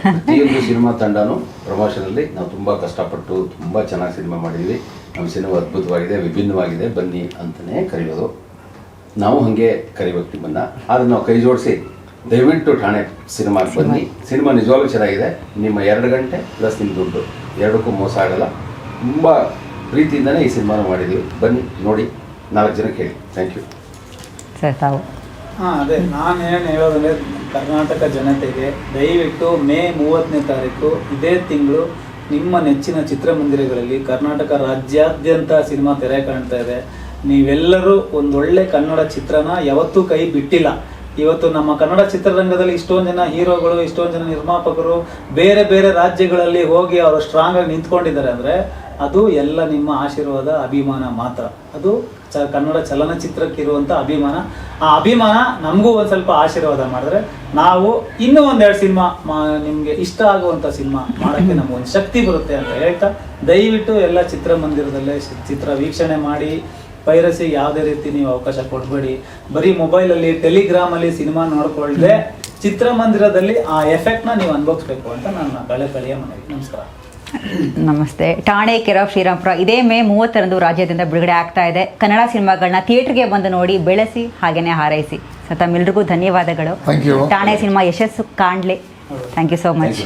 ಪ್ರತಿಯೊಂದು ಸಿನಿಮಾ ತಂಡನೂ ಪ್ರಮೋಷನಲ್ಲಿ ನಾವು ತುಂಬ ಕಷ್ಟಪಟ್ಟು ತುಂಬ ಚೆನ್ನಾಗಿ ಸಿನಿಮಾ ಮಾಡಿದ್ವಿ. ನಮ್ಮ ಸಿನಿಮಾ ಅದ್ಭುತವಾಗಿದೆ, ವಿಭಿನ್ನವಾಗಿದೆ, ಬನ್ನಿ ಅಂತಲೇ ಕರೆಯೋದು. ನಾವು ಹಾಗೆ ಕರಿಬೇಕು ನಿಮ್ಮನ್ನು. ಆದರೆ ನಾವು ಕೈ ಜೋಡಿಸಿ ದಯವಿಟ್ಟು ಠಾಣೆ ಸಿನಿಮಾಗೆ ಬನ್ನಿ. ಸಿನಿಮಾ ನಿಜವಾಗ್ಲೂ ಚೆನ್ನಾಗಿದೆ. ನಿಮ್ಮ 2 ಗಂಟೆ ಪ್ಲಸ್ ನಿಮ್ಮ ದುಡ್ಡು ಎರಡಕ್ಕೂ ಮೋಸ ಆಗಲ್ಲ. ತುಂಬ ಪ್ರೀತಿಯಿಂದನೇ ಈ ಸಿನಿಮಾನ ಮಾಡಿದ್ದೀವಿ. ಬನ್ನಿ ನೋಡಿ, 4 ಜನಕ್ಕೆ ಹೇಳಿ. Thank you sir. ತಾವು ಅದೇ ನಾನು ಏನು ಹೇಳೋದಂದ್ರೆ, ಕರ್ನಾಟಕ ಜನತೆಗೆ ದಯವಿಟ್ಟು ಮೇ 30ನೇ ತಾರೀಕು ಇದೇ ತಿಂಗಳು ನಿಮ್ಮ ನೆಚ್ಚಿನ ಚಿತ್ರಮಂದಿರಗಳಲ್ಲಿ ಕರ್ನಾಟಕ ರಾಜ್ಯಾದ್ಯಂತ ಸಿನಿಮಾ ತೆರೆ ಕಾಣ್ತಾ ಇದೆ. ನೀವೆಲ್ಲರೂ ಒಂದೊಳ್ಳೆ ಕನ್ನಡ ಚಿತ್ರನ ಯಾವತ್ತೂ ಕೈ ಬಿಟ್ಟಿಲ್ಲ. ಇವತ್ತು ನಮ್ಮ ಕನ್ನಡ ಚಿತ್ರರಂಗದಲ್ಲಿ ಇಷ್ಟೊಂದು ಜನ ಹೀರೋಗಳು, ಇಷ್ಟೊಂದು ಜನ ನಿರ್ಮಾಪಕರು ಬೇರೆ ಬೇರೆ ರಾಜ್ಯಗಳಲ್ಲಿ ಹೋಗಿ ಅವರು ಸ್ಟ್ರಾಂಗ್ ಆಗಿ ನಿಂತ್ಕೊಂಡಿದ್ದಾರೆ ಅಂದರೆ ಅದು ಎಲ್ಲ ನಿಮ್ಮ ಆಶೀರ್ವಾದ, ಅಭಿಮಾನ ಮಾತ್ರ. ಅದು ಕನ್ನಡ ಚಲನಚಿತ್ರಕ್ಕಿರುವಂಥ ಅಭಿಮಾನ. ಆ ಅಭಿಮಾನ ನಮಗೂ ಒಂದು ಸ್ವಲ್ಪ ಆಶೀರ್ವಾದ ಮಾಡಿದ್ರೆ ನಾವು ಇನ್ನೂ 1-2 ಸಿನಿಮಾ ನಿಮಗೆ ಇಷ್ಟ ಆಗುವಂಥ ಸಿನಿಮಾ ಮಾಡೋಕ್ಕೆ ನಮಗೊಂದು ಶಕ್ತಿ ಬರುತ್ತೆ ಅಂತ ಹೇಳ್ತಾ, ದಯವಿಟ್ಟು ಎಲ್ಲ ಚಿತ್ರಮಂದಿರದಲ್ಲೇ ಚಿತ್ರ ವೀಕ್ಷಣೆ ಮಾಡಿ. ಪೈರಸಿ ಯಾವುದೇ ರೀತಿ ನೀವು ಅವಕಾಶ ಕೊಡಬೇಡಿ. ಬರೀ ಮೊಬೈಲಲ್ಲಿ, ಟೆಲಿಗ್ರಾಮಲ್ಲಿ ಸಿನಿಮಾ ನೋಡ್ಕೊಳ್ದೆ ಚಿತ್ರಮಂದಿರದಲ್ಲಿ ಆ ಎಫೆಕ್ಟ್ನ ನೀವು ಅನುಭವಿಸ್ಬೇಕು ಅಂತ ನನ್ನ ಕಳೆಯ ಮನವಿ. ನಮಸ್ಕಾರ. ನಮಸ್ತೆ. ಠಾಣೆ ಕೇರ್ ಆಫ್ ಶ್ರೀರಾಮ್ಪುರ ಇದೇ ಮೇ 30ರಂದು ರಾಜ್ಯಾದ್ಯಂತ ಬಿಡುಗಡೆ ಆಗ್ತಾ ಇದೆ. ಕನ್ನಡ ಸಿನಿಮಾಗಳನ್ನ ಥಿಯೇಟರ್ಗೆ ಬಂದು ನೋಡಿ, ಬೆಳೆಸಿ, ಹಾಗೇನೆ ಹಾರೈಸಿ. ತಮ್ಮೆಲ್ಲರಿಗೂ ಧನ್ಯವಾದಗಳು. Thank you. ಠಾಣೆ ಸಿನಿಮಾ ಯಶಸ್ಸು ಕಾಣಲಿ. Thank you so much.